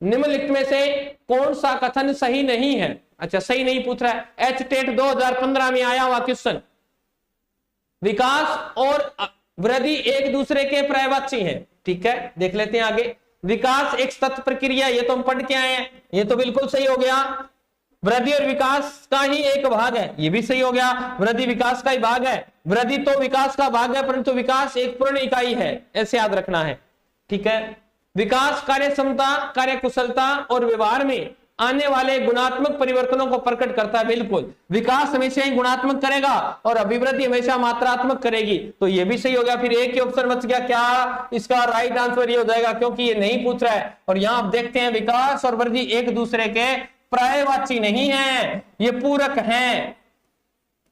निम्नलिखित में से कौन सा कथन सही नहीं है? अच्छा, सही नहीं पूछ रहा है। टेट 2015 में आया हुआ क्वेश्चन। विकास और वृद्धि एक दूसरे के पर्यायवाची हैं, ठीक है, देख लेते हैं आगे। विकास एक सतत प्रक्रिया, ये तो हम पढ़ के आए हैं, ये तो बिल्कुल सही हो गया। वृद्धि और विकास का ही एक भाग है, ये भी सही हो गया। वृद्धि विकास का ही भाग है, वृद्धि तो विकास का भाग है, परंतु विकास एक पूर्ण इकाई है, ऐसे याद रखना है, ठीक है। विकास कार्य क्षमता, कार्य कुशलता और व्यवहार में आने वाले गुणात्मक परिवर्तनों को प्रकट करता है। बिल्कुल, विकास हमेशा ही गुणात्मक करेगा और अभिवृद्धि हमेशा मात्रात्मक करेगी, तो ये भी सही हो गया। फिर एक ही ऑप्शन बच गया, क्या इसका राइट आंसर ये हो जाएगा, क्योंकि ये नहीं पूछ रहा है। और यहां आप देखते हैं विकास और वृद्धि एक दूसरे के पर्यायवाची नहीं है, ये पूरक हैं।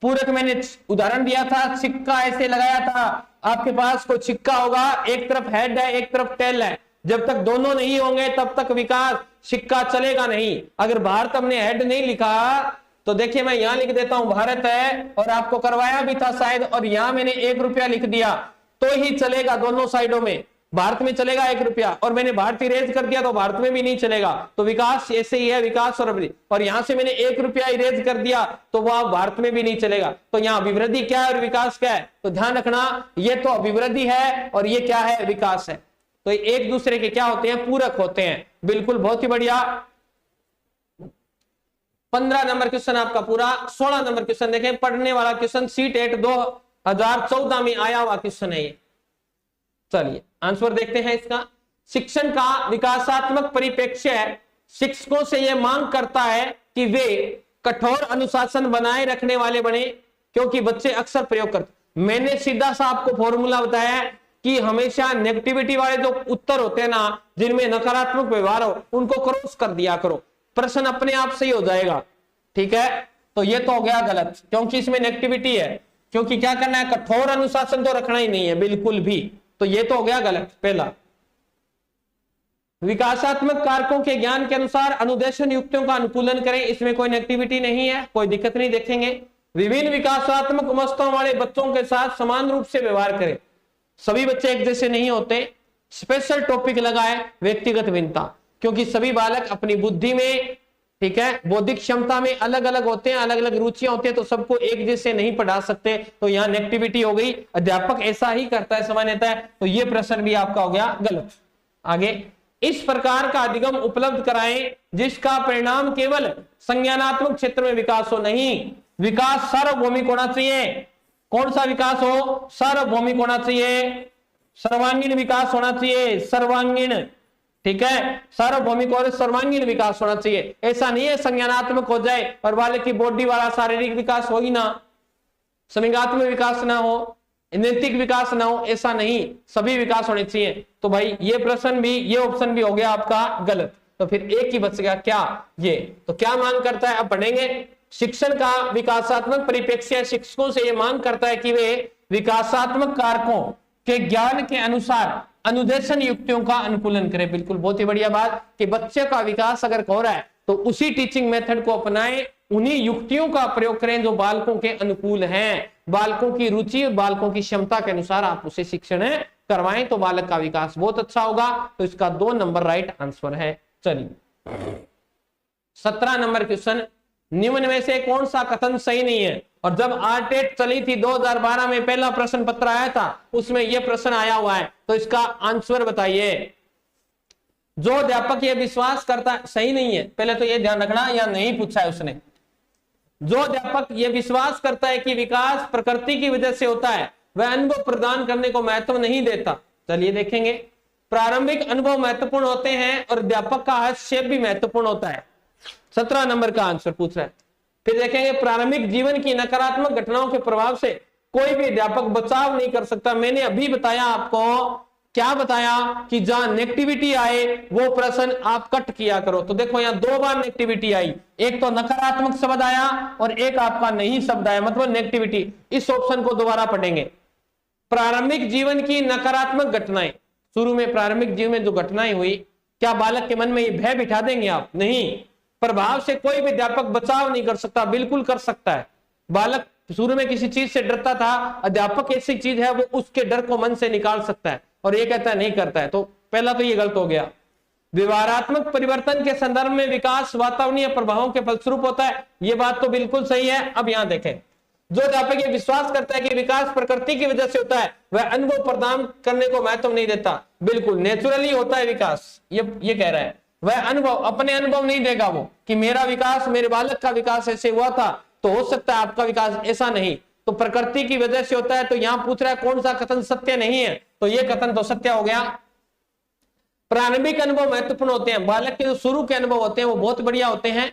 पूरक मैंने उदाहरण दिया था, सिक्का ऐसे लगाया था, आपके पास कोई सिक्का होगा, एक तरफ हेड है एक तरफ टेल है, जब तक दोनों नहीं होंगे तब तक विकास, सिक्का चलेगा नहीं। अगर भारत हमने हेड नहीं लिखा तो देखिए, मैं यहां लिख देता हूं भारत है, और आपको करवाया भी था शायद, और यहां मैंने 1 रुपया लिख दिया तो ही चलेगा, दोनों साइडों में। भारत में चलेगा 1 रुपया, और मैंने भारत इरेज कर दिया तो भारत में भी नहीं चलेगा। तो विकास ऐसे ही है, विकास और अभिवृद्धि। और यहां से मैंने 1 रुपया इरेज कर दिया तो वह भारत में भी नहीं चलेगा। तो यहाँ अभिवृद्धि क्या है और विकास क्या है, तो ध्यान रखना, ये तो अभिवृद्धि है और ये क्या है, विकास है। तो एक दूसरे के क्या होते हैं, पूरक होते हैं। बिल्कुल, बहुत ही बढ़िया। 15 नंबर क्वेश्चन आपका पूरा। 16 नंबर क्वेश्चन देखें, पढ़ने वाला क्वेश्चन, टेट 2014 में आया हुआ क्वेश्चन है ये। चलिए आंसर देखते हैं इसका। शिक्षण का विकासात्मक परिप्रेक्ष्य है, शिक्षकों से यह मांग करता है कि वे कठोर अनुशासन बनाए रखने वाले बने, क्योंकि बच्चे अक्सर प्रयोग करते। मैंने सीधा सा आपको फॉर्मूला बताया कि हमेशा नेगेटिविटी वाले जो उत्तर होते हैं ना, जिनमें नकारात्मक व्यवहार हो, उनको क्रॉस कर दिया करो, प्रश्न अपने आप सही हो जाएगा, ठीक है। तो ये तो हो गया गलत, क्योंकि इसमें नेगेटिविटी है, क्योंकि क्या करना है, कठोर अनुशासन तो रखना ही नहीं है बिल्कुल भी, तो ये तो हो गया गलत पहला। विकासात्मक कारकों के ज्ञान के अनुसार अनुदेशन युक्तियों का अनुकूलन करें। इसमें कोई नेगेटिविटी नहीं है, कोई दिक्कत नहीं देखेंगे। विभिन्न विकासात्मक अवस्थाओं वाले बच्चों के साथ समान रूप से व्यवहार करें। सभी बच्चे एक जैसे नहीं होते। स्पेशल टॉपिक लगाए व्यक्तिगत भिन्नता, क्योंकि सभी बालक अपनी बुद्धि में, ठीक है, बौद्धिक क्षमता में अलग अलग होते हैं, अलग अलग रुचियां होती है, तो सबको एक जैसे नहीं पढ़ा सकते। तो यहाँ नेगेटिविटी हो गई, अध्यापक ऐसा ही करता है सामान्यतः, तो ये प्रश्न भी आपका हो गया गलत। आगे, इस प्रकार का अधिगम उपलब्ध कराएं जिसका परिणाम केवल संज्ञानात्मक क्षेत्र में विकास हो, नहीं, विकास सार्वभौमिक होना चाहिए। कौन सा विकास हो? सार्वभौमिक होना चाहिए, सर्वांगीण विकास होना चाहिए, सर्वांगीण, ठीक है, सार्वभौमिक और सर्वांगीण विकास होना चाहिए। ऐसा नहीं है संज्ञानात्मक हो जाए और बालक की बॉडी वाला शारीरिक विकास हो ही ना, संज्ञानात्मक विकास ना हो, नैतिक विकास ना हो, ऐसा नहीं, सभी विकास होने चाहिए। तो भाई ये प्रश्न भी, ये ऑप्शन भी हो गया आपका गलत। तो फिर एक ही बच गया, क्या? ये। तो क्या मांग करता है, अब पढ़ेंगे। शिक्षण का विकासात्मक परिप्रेक्ष्य शिक्षकों से ये मांग करता है कि वे विकासात्मक कारकों के ज्ञान के अनुसार अनुदेशन युक्तियों का अनुकूलन करें। बिल्कुल, बहुत ही बढ़िया बात कि बच्चे का विकास अगर हो रहा है तो उसी टीचिंग मेथड को अपनाएं, उन्हीं युक्तियों का प्रयोग करें जो बालकों के अनुकूल हैं। बालकों की रुचि और बालकों की क्षमता के अनुसार आप उसे शिक्षण करवाएं तो बालक का विकास बहुत अच्छा होगा। तो इसका 2 नंबर राइट आंसर है। चलिए 17 नंबर क्वेश्चन, निम्न में से कौन सा कथन सही नहीं है? और जब आरटेट चली थी 2012 में, पहला प्रश्न पत्र आया था, उसमें यह प्रश्न आया हुआ है, तो इसका आंसर बताइए। जो अध्यापक ये विश्वास करता है, सही नहीं है, पहले तो ये ध्यान रखना, या नहीं पूछा है उसने। जो अध्यापक ये विश्वास करता है कि विकास प्रकृति की वजह से होता है, वह अनुभव प्रदान करने को महत्व नहीं देता। चलिए देखेंगे, प्रारंभिक अनुभव महत्वपूर्ण होते हैं और अध्यापक का हस्तक्षेप भी महत्वपूर्ण होता है। 17 नंबर का आंसर पूछ रहा है। फिर देखेंगे, प्रारंभिक जीवन की नकारात्मक घटनाओं के प्रभाव से कोई भी अध्यापक बचाव नहीं कर सकता। मैंने अभी बताया आपको, क्या बताया कि जहां नेगेटिविटी आए वो प्रश्न आप कट किया करो। तो देखो यहाँ 2 बार नेगेटिविटी आई, एक तो नकारात्मक शब्द आया और एक आपका नहीं शब्द आया, मतलब नेगेटिविटी। इस ऑप्शन को दोबारा पढ़ेंगे। प्रारंभिक जीवन की नकारात्मक घटनाएं, शुरू में प्रारंभिक जीवन में जो घटनाएं हुई, क्या बालक के मन में ये भय बिठा देंगे आप? नहीं। प्रभाव से कोई भी अध्यापक बचाव नहीं कर सकता, बिल्कुल कर सकता है। बालक शुरू में किसी चीज से डरता था, अध्यापक ऐसी चीज है वो उसके डर को मन से निकाल सकता है, और ये कहता है नहीं करता है। तो पहला तो ये गलत हो गया। व्यवहारात्मक परिवर्तन के संदर्भ में विकास वातावरणीय प्रभावों के फलस्वरूप होता है, ये बात तो बिल्कुल सही है। अब यहां देखें, जो अध्यापक ये विश्वास करता है कि विकास प्रकृति की वजह से होता है, वह अनुभव प्रदान करने को महत्व नहीं देता। बिल्कुल नेचुरली होता है विकास, ये कह रहा है। वह अनुभव, अपने अनुभव नहीं देगा वो कि मेरा विकास, मेरे बालक का विकास ऐसे हुआ था तो हो सकता है आपका विकास ऐसा नहीं, तो प्रकृति की वजह से होता है। तो यहां पूछ रहा है कौन सा कथन सत्य नहीं है, तो ये कथन तो सत्य हो गया। प्रारंभिक अनुभव महत्वपूर्ण होते हैं, बालक के जो शुरू के अनुभव होते हैं वो बहुत बढ़िया होते हैं,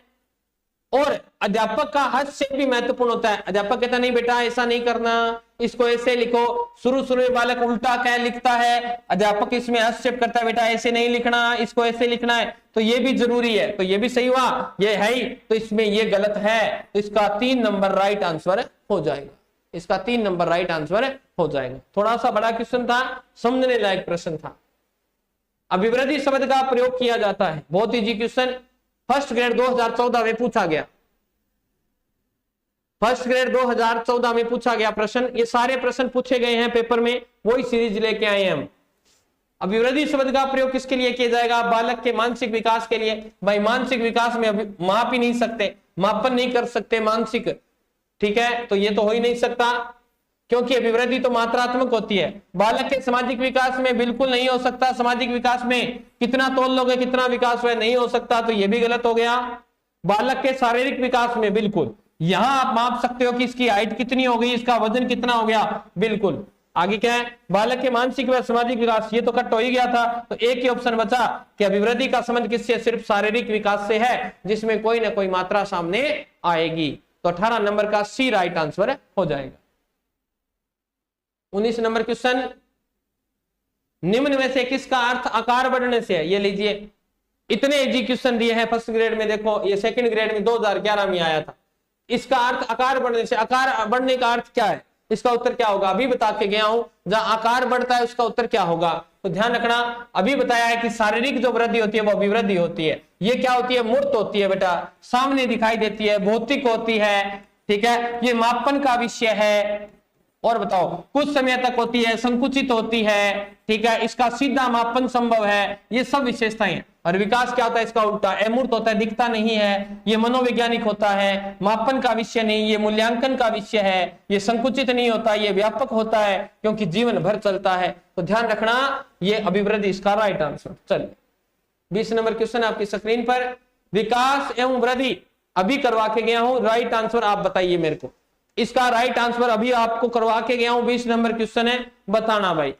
और अध्यापक का हस्तक्षेप भी महत्वपूर्ण होता है। अध्यापक कहता नहीं बेटा ऐसा नहीं करना, इसको ऐसे लिखो। शुरू में बालक उल्टा क्या लिखता है, अध्यापक इसमें हस्तक्षेप करता है, बेटा ऐसे नहीं लिखना, इसको ऐसे लिखना है, तो ये भी जरूरी है। तो ये भी सही हुआ, ये है ही, तो इसमें ये गलत है। तो इसका 3 नंबर राइट आंसर हो जाएगा। इसका 3 नंबर राइट आंसर हो जाएगा। थोड़ा सा बड़ा क्वेश्चन था, समझने लायक प्रश्न था। अभिवृद्धि शब्द का प्रयोग किया जाता है, बहुत इजी क्वेश्चन, फर्स्ट ग्रेड 2014 में पूछा गया। फर्स्ट ग्रेड 2014 में पूछा गया प्रश्न, ये सारे प्रश्न पूछे गए हैं पेपर में, वही सीरीज लेके आए हैं हम। अभिवृद्धि शब्द का प्रयोग किसके लिए किया जाएगा? बालक के मानसिक विकास के लिए। भाई मानसिक विकास में अभी माप ही नहीं सकते, मापन नहीं कर सकते मानसिक, ठीक है, तो ये तो हो ही नहीं सकता, क्योंकि अभिवृद्धि तो मात्रात्मक होती है। बालक के सामाजिक विकास में बिल्कुल नहीं हो सकता। सामाजिक विकास में कितना तोल लोगे कितना विकास हुआ, नहीं हो सकता, तो ये भी गलत हो गया। बालक के शारीरिक विकास में बिल्कुल, यहां आप माप सकते हो कि इसकी हाइट कितनी हो गई, इसका वजन कितना हो गया, बिल्कुल। आगे क्या है? बालक के मानसिक व सामाजिक विकास, ये तो कट हो ही गया था, तो एक ही ऑप्शन बचा कि अभिवृद्धि का संबंध किससे? सिर्फ शारीरिक विकास से है, जिसमें कोई ना कोई मात्रा सामने आएगी। तो 18 नंबर का सी राइट आंसर हो जाएगा। 19 नंबर क्वेश्चन, निम्न में से किसका अर्थ आकार बढ़ने से है? ये लीजिए, इतने इजी क्वेश्चन दिए हैं फर्स्ट ग्रेड में, देखो ये सेकंड ग्रेड में 2011 में आया था। इसका अर्थ आकार बढ़ने से, आकार बढ़ने का अर्थ क्या है? इसका उत्तर क्या होगा, अभी बता के गया हूं। जहां आकार बढ़ता है उसका उत्तर क्या होगा, तो ध्यान रखना, अभी बताया है कि शारीरिक जो वृद्धि होती है वो अभिवृद्धि होती है। ये क्या होती है, मूर्त होती है बेटा, सामने दिखाई देती है, भौतिक होती है, ठीक है, ये मापन का विषय है। और बताओ, कुछ समय तक होती है, संकुचित होती है, ठीक है, इसका सीधा मापन संभव है, ये सब विशेषताएं। और विकास क्या होता है, इसका उल्टा, अमूर्त होता है, दिखता नहीं है, ये मनोवैज्ञानिक होता है, मापन का विषय नहीं, ये मूल्यांकन का विषय है, ये संकुचित नहीं होता, ये व्यापक होता है क्योंकि जीवन भर चलता है। तो ध्यान रखना, ये अभिवृद्धि इसका राइट आंसर। चलिए 20 नंबर क्वेश्चन आपकी स्क्रीन पर, विकास एवं वृद्धि अभी करवा के गया हूं, राइट आंसर आप बताइए मेरे को। इसका राइट आंसर अभी आपको करवा के गया हूं, 20 नंबर क्वेश्चन है, बताना भाई,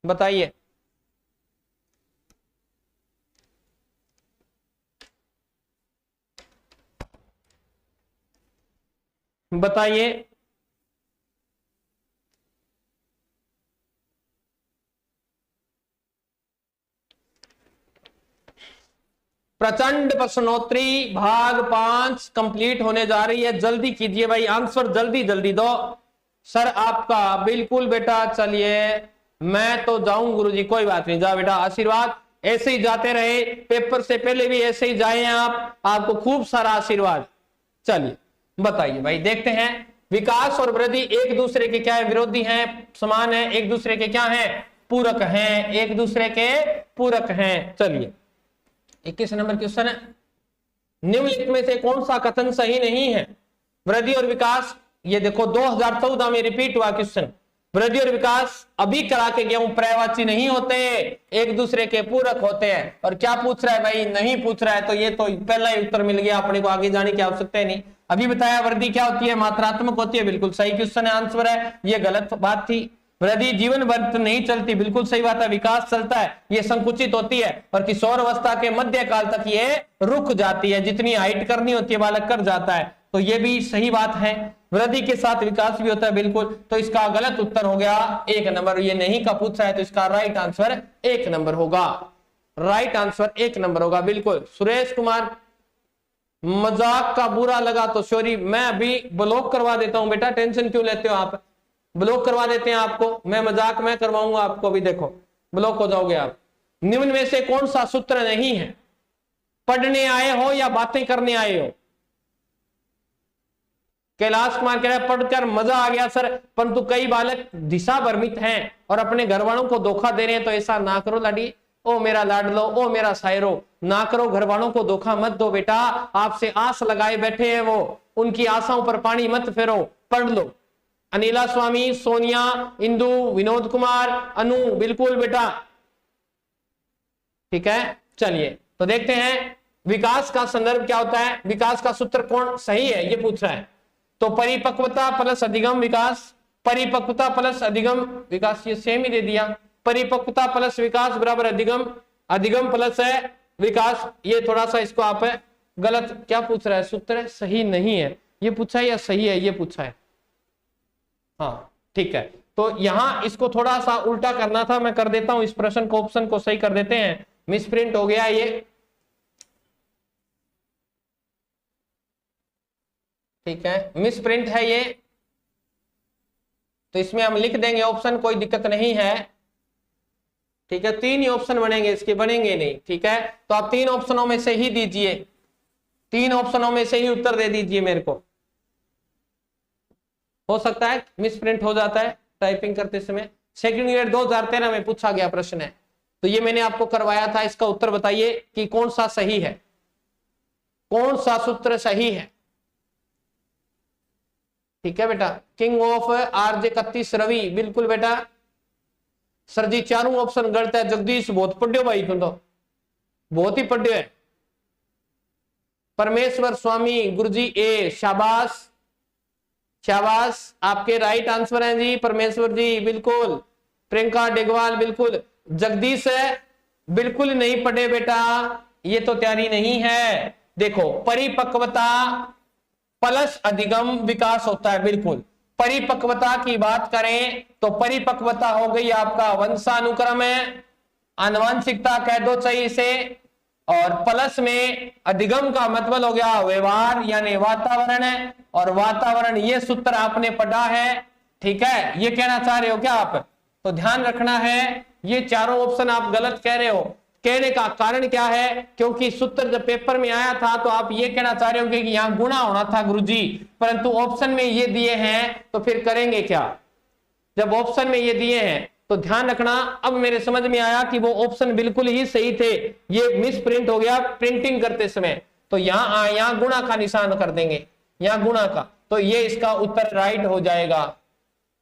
बताइए। बताइए प्रचंड प्रश्नोत्तरी भाग 5 कंप्लीट होने जा रही है, जल्दी कीजिए भाई, आंसर जल्दी जल्दी दो। सर आपका बिल्कुल बेटा, चलिए मैं तो जाऊं गुरुजी, कोई बात नहीं, जा बेटा, आशीर्वाद ऐसे ही जाते रहे, पेपर से पहले भी ऐसे ही जाए आप, आपको खूब सारा आशीर्वाद। चलिए बताइए भाई, देखते हैं, विकास और वृद्धि एक दूसरे के क्या है, विरोधी हैं, समान है, एक दूसरे के क्या है, पूरक हैं, एक दूसरे के पूरक हैं। चलिए 21 नंबर क्वेश्चन है, निम्नलिखित में से कौन सा कथन सही नहीं है, वृद्धि और विकास, ये देखो 2014 में रिपीट हुआ क्वेश्चन, वृद्धि और विकास अभी करा के गया हूं, पर्यायवाची नहीं होते, एक दूसरे के पूरक होते हैं। और क्या पूछ रहा है भाई, नहीं पूछ रहा है, तो ये तो पहला ही उत्तर मिल गया, अपने को आगे जाने की आवश्यकता नहीं। अभी बताया वृद्धि क्या होती है, मात्रात्मक होती है, बिल्कुल सही क्वेश्चन है, आंसर है, ये गलत बात थी। वृद्धि जीवन भर नहीं चलती, बिल्कुल सही बात है, विकास चलता है, ये संकुचित होती है, और किशोर अवस्था के मध्य काल तक ये रुक जाती है, जितनी हाइट करनी होती है बालक कर जाता है, तो ये भी सही बात है। वृद्धि के साथ विकास भी होता है, बिल्कुल, तो इसका गलत उत्तर हो गया 1 नंबर, ये नहीं का पूछा है, तो इसका राइट आंसर 1 नंबर होगा, राइट आंसर 1 नंबर होगा, बिल्कुल। सुरेश कुमार, मजाक का बुरा लगा तो सॉरी, मैं अभी ब्लॉक करवा देता हूं बेटा, टेंशन क्यों लेते हो आप, ब्लॉक करवा देते हैं आपको, मैं मजाक मैं करवाऊंगा आपको, अभी देखो ब्लॉक हो जाओगे आप। निम्न में से कौन सा सूत्र नहीं है, पढ़ने आए हो या बातें करने आए हो। कैलाश कुमार कह रहे हैं पढ़कर मजा आ गया सर, परंतु कई बालक दिशा भ्रमित हैं और अपने घर वालों को धोखा दे रहे हैं, तो ऐसा ना करो लाडी, ओ मेरा लाडलो, ओ मेरा सायरो, ना करो, घर वालों को धोखा मत दो बेटा, आपसे आस लगाए बैठे हैं वो, उनकी आशाओं पर पानी मत फेरो, पढ़ लो। अनिला स्वामी, सोनिया, इंदु, विनोद कुमार, अनु, बिल्कुल बेटा, ठीक है। चलिए तो देखते हैं विकास का संदर्भ क्या होता है, विकास का सूत्र कौन सही है, ये पूछ रहा है। तो परिपक्वता प्लस अधिगम विकास, परिपक्वता प्लस अधिगम विकास, ये सेम ही दे दिया, परिपक्वता प्लस विकास बराबर अधिगम, अधिगम प्लस है विकास, ये थोड़ा सा इसको आप है गलत, क्या पूछ रहा है, सूत्र सही नहीं है, ये पूछा है या सही है, ये पूछा है, हाँ ठीक है। तो यहां इसको थोड़ा सा उल्टा करना था, मैं कर देता हूं, इस प्रश्न को ऑप्शन को सही कर देते हैं, मिसप्रिंट हो गया ये, ठीक है, मिसप्रिंट है ये, तो इसमें हम लिख देंगे ऑप्शन, कोई दिक्कत नहीं है, ठीक है। 3 ही ऑप्शन बनेंगे, इसके बनेंगे नहीं, ठीक है। तो आप 3 ऑप्शनों में से ही दीजिए, 3 ऑप्शनों में से ही उत्तर दे दीजिए मेरे को, हो सकता है मिसप्रिंट हो जाता है टाइपिंग करते समय। सेकंड ईयर 2013 में पूछा गया प्रश्न है, तो ये मैंने आपको करवाया था, इसका उत्तर बताइए कि कौन सा सही है, कौन सा सूत्र सही है, ठीक है बेटा। किंग ऑफ आरजे 31 रवि, बिल्कुल बेटा। सर जी चारों ऑप्शन गलत है, जगदीश बहुत पढ़ो भाई, तुम तो बहुत ही पढ़ो है। परमेश्वर स्वामी गुरुजी ए, शाबाश शाबाश, आपके राइट आंसर है जी, परमेश्वर जी बिल्कुल। प्रियंका डेगवाल बिल्कुल। जगदीश है बिल्कुल नहीं पढ़े बेटा, ये तो तैयारी नहीं है। देखो परिपक्वता प्लस अधिगम विकास होता है, बिल्कुल। परिपक्वता की बात करें तो परिपक्वता हो गई आपका वंशानुक्रम है, आनुवंशिकता कह दो चाहिए इसे, और प्लस में अधिगम का मतलब हो गया व्यवहार यानी वातावरण है, और वातावरण ये सूत्र आपने पढ़ा है, ठीक है। ये कहना चाह रहे हो क्या आप? तो ध्यान रखना है, ये चारों ऑप्शन आप गलत कह रहे हो। कहने का कारण क्या है? क्योंकि सूत्र जब पेपर में आया था तो आप ये कहना चाह रहे होंगे कि यहाँ गुणा होना था गुरुजी, परंतु ऑप्शन में ये दिए हैं तो फिर करेंगे क्या? जब ऑप्शन में ये दिए हैं तो ध्यान रखना। अब मेरे समझ में आया कि वो ऑप्शन बिल्कुल ही सही थे, ये मिस प्रिंट हो गया प्रिंटिंग करते समय। तो यहाँ गुणा का निशान कर देंगे, यहाँ गुणा का, तो ये इसका उत्तर राइट हो जाएगा,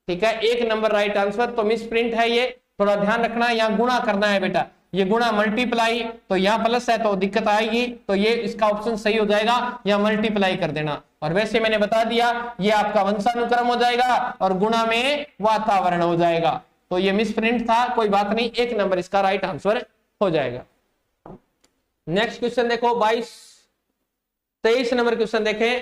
ठीक है। 1 नंबर राइट आंसर। तो मिस प्रिंट है ये, थोड़ा ध्यान रखना है, यहाँ गुणा करना है बेटा, ये गुणा मल्टीप्लाई, तो यहाँ प्लस है तो दिक्कत आएगी, तो ये इसका ऑप्शन सही हो जाएगा, यहाँ मल्टीप्लाई कर देना। और वैसे मैंने बता दिया ये आपका वंशानुक्रम हो जाएगा और गुणा में वातावरण हो जाएगा। तो ये मिस प्रिंट था, कोई बात नहीं, 1 नंबर इसका राइट आंसर हो जाएगा। नेक्स्ट क्वेश्चन देखो 23 नंबर क्वेश्चन देखें,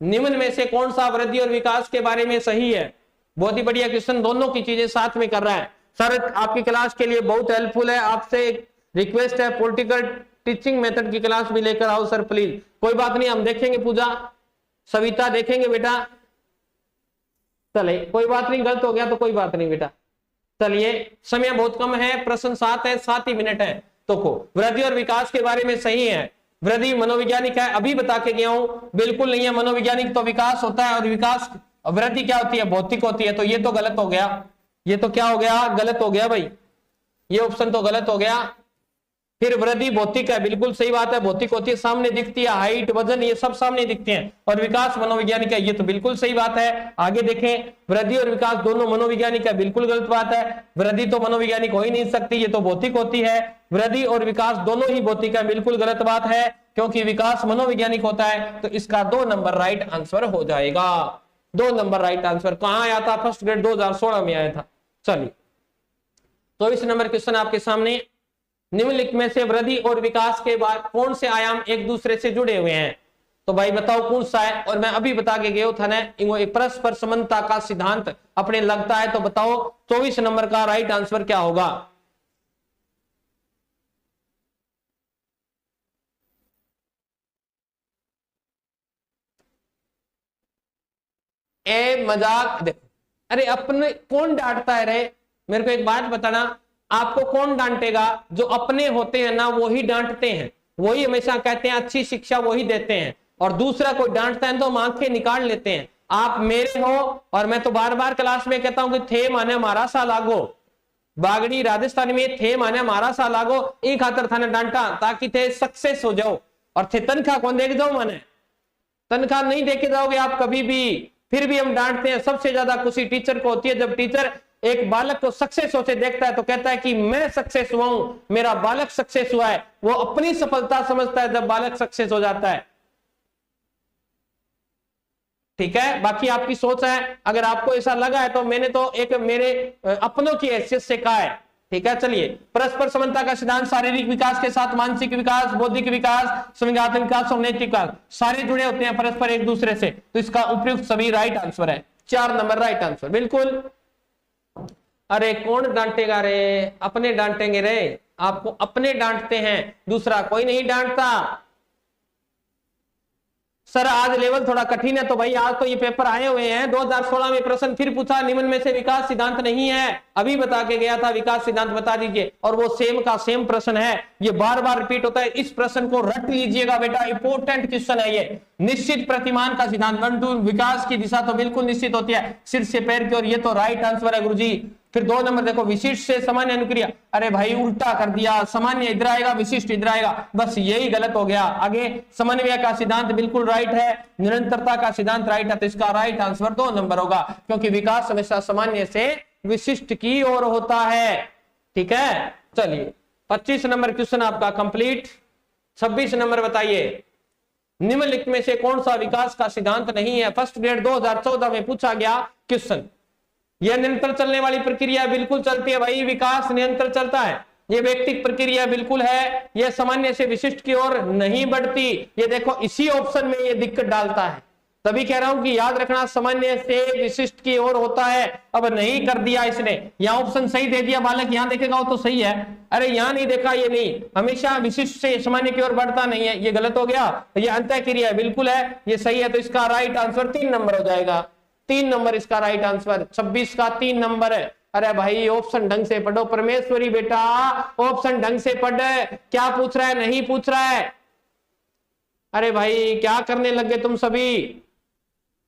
निम्न में से कौन सा वृद्धि और विकास के बारे में सही है? बहुत ही बढ़िया क्वेश्चन, दोनों की चीजें साथ में कर रहा है सर, आपकी क्लास के लिए बहुत हेल्पफुल है। आपसे एक रिक्वेस्ट है, पॉलिटिकल टीचिंग मेथड की क्लास भी लेकर आओ सर प्लीज। कोई बात नहीं, हम देखेंगे, पूजा सविता देखेंगे बेटा, चले कोई बात नहीं, गलत हो गया तो कोई बात नहीं बेटा। चलिए समय बहुत कम है, प्रश्न 7 है, 7 ही मिनट है। तो को वृद्धि और विकास के बारे में सही है, वृद्धि मनोवैज्ञानिक है, अभी बता के गया हूं, बिल्कुल नहीं है मनोवैज्ञानिक, तो विकास होता है, और विकास वृद्धि क्या होती है? भौतिक होती है। तो ये तो गलत हो गया, ये तो क्या हो गया? गलत हो गया भाई, ये ऑप्शन तो गलत हो गया। फिर वृद्धि भौतिक है, बिल्कुल सही बात है, भौतिक होती है, सामने दिखती है, हाइट वजन ये सब सामने दिखते हैं। और विकास मनोवैज्ञानिक है, ये तो बिल्कुल सही बात है। आगे देखें, वृद्धि और विकास दोनों मनोवैज्ञानिक है, बिल्कुल गलत बात है, वृद्धि तो मनोवैज्ञानिक हो ही नहीं सकती, ये तो भौतिक होती है। वृद्धि और विकास दोनों ही भौतिक है, बिल्कुल गलत बात है, क्योंकि विकास मनोवैज्ञानिक होता है। तो इसका 2 नंबर राइट आंसर हो जाएगा, 2 नंबर राइट आंसर। कहां आया था? फर्स्ट ग्रेड 2016 में आया था। चलिए 24 नंबर क्वेश्चन आपके सामने, निम्नलिखित में से वृद्धि और विकास के बाद कौन से आयाम एक दूसरे से जुड़े हुए हैं? तो भाई बताओ कौन सा है? और मैं अभी बता के गया था ना, परस्पर समानता का सिद्धांत अपने लगता है, तो बताओ 24 नंबर का राइट आंसर क्या होगा? ए मजाक देखो, अरे अपने कौन डांटता है रे? मेरे को एक बात बताना, आपको कौन डांटेगा? जो अपने होते हैं ना वो ही डांटते हैं, वही हमेशा कहते हैं अच्छी शिक्षा वही देते हैं, और दूसरा कोई डांटता है तो हम आंखें निकाल लेते हैं। आप मेरे हो, और मैं तो बार बार क्लास में कहता हूं कि थे माने मारा सा लागो, बागड़ी राजस्थान में थे माने मारा सा लागो, एक खातर थाने डांटा ताकि थे सक्सेस हो जाओ, और थे तनख्वाह कौन देख जाओ, माने तनख्वाह नहीं देके जाओगे आप कभी भी। फिर भी हम डांटते हैं। सबसे ज्यादा खुशी टीचर को होती है जब टीचर एक बालक को सक्सेस होते देखता है तो कहता है कि मैं सक्सेस हुआ हूं, मेरा बालक सक्सेस हुआ है। वो अपनी सफलता समझता है जब बालक सक्सेस हो जाता है, ठीक है। बाकी आपकी सोच है, अगर आपको ऐसा लगा है तो मैंने तो एक मेरे अपनों की हैसियत से कहा है, ठीक है। चलिए, परस्पर समानता का सिद्धांत शारीरिक विकास के साथ मानसिक विकास, बौद्धिक विकास, संज्ञानात्मक विकास और नैतिक विकास सारे जुड़े होते हैं परस्पर एक दूसरे से, तो इसका उपयुक्त सभी राइट आंसर है, 4 नंबर राइट आंसर बिल्कुल। अरे कौन डांटेगा रे? अपने डांटेंगे रे, आपको अपने डांटते हैं, दूसरा कोई नहीं डांटता। सर आज लेवल थोड़ा कठिन है, तो भाई आज तो ये पेपर आए हुए हैं। 2016 में प्रश्न फिर पूछा, निम्न में से विकास सिद्धांत नहीं है, अभी बता के गया था विकास सिद्धांत बता दीजिए, और वो सेम का सेम प्रश्न है, ये बार बार रिपीट होता है। इस प्रश्न को रट लीजिएगा बेटा, इंपॉर्टेंट क्वेश्चन है ये। निश्चित प्रतिमान का सिद्धांत, 1 2 विकास की दिशा तो बिल्कुल निश्चित होती है सिर से पैर की, और ये तो राइट आंसर है गुरुजी। फिर 2 नंबर देखो, विशिष्ट से सामान्य अनुक्रिया, अरे भाई उल्टा कर दिया, सामान्य इधर आएगा विशिष्ट इधर आएगा, बस यही गलत हो गया। आगे समन्वय का सिद्धांत बिल्कुल राइट है, निरंतरता का सिद्धांत राइट है, तो इसका राइट आंसर 2 नंबर होगा, क्योंकि विकास हमेशा सामान्य से विशिष्ट की ओर होता है, ठीक है। चलिए 25 नंबर क्वेश्चन आपका कंप्लीट। 26 नंबर बताइए, निम्नलिखित में से कौन सा विकास का सिद्धांत नहीं है? फर्स्ट ग्रेड 2014 में पूछा गया क्वेश्चन। यह निरंतर चलने वाली प्रक्रिया बिल्कुल चलती है भाई, विकास निरंतर चलता है, ये व्यक्तिक प्रक्रिया बिल्कुल है, यह सामान्य से विशिष्ट की ओर नहीं बढ़ती। ये देखो इसी ऑप्शन में ये दिक्कत डालता है, तभी कह रहा हूं कि याद रखना सामान्य से विशिष्ट की ओर होता है। अब नहीं कर दिया इसने, यहां ऑप्शन सही दे दिया बालक, यहां देखेगा वो तो सही है, अरे यहां नहीं देखा, ये नहीं, हमेशा विशिष्ट से सामान्य की ओर बढ़ता नहीं है, ये गलत हो गया। ये अंतः क्रिया बिल्कुल है, ये सही है, तो इसका राइट आंसर 3 नंबर हो जाएगा। 3 नंबर इसका राइट आंसर, 26 का 3 नंबर है। अरे भाई ऑप्शन ढंग से पढ़ो परमेश्वरी बेटा, ऑप्शन ढंग से पढ़, क्या पूछ रहा है, नहीं पूछ रहा है। अरे भाई क्या करने लगे तुम सभी,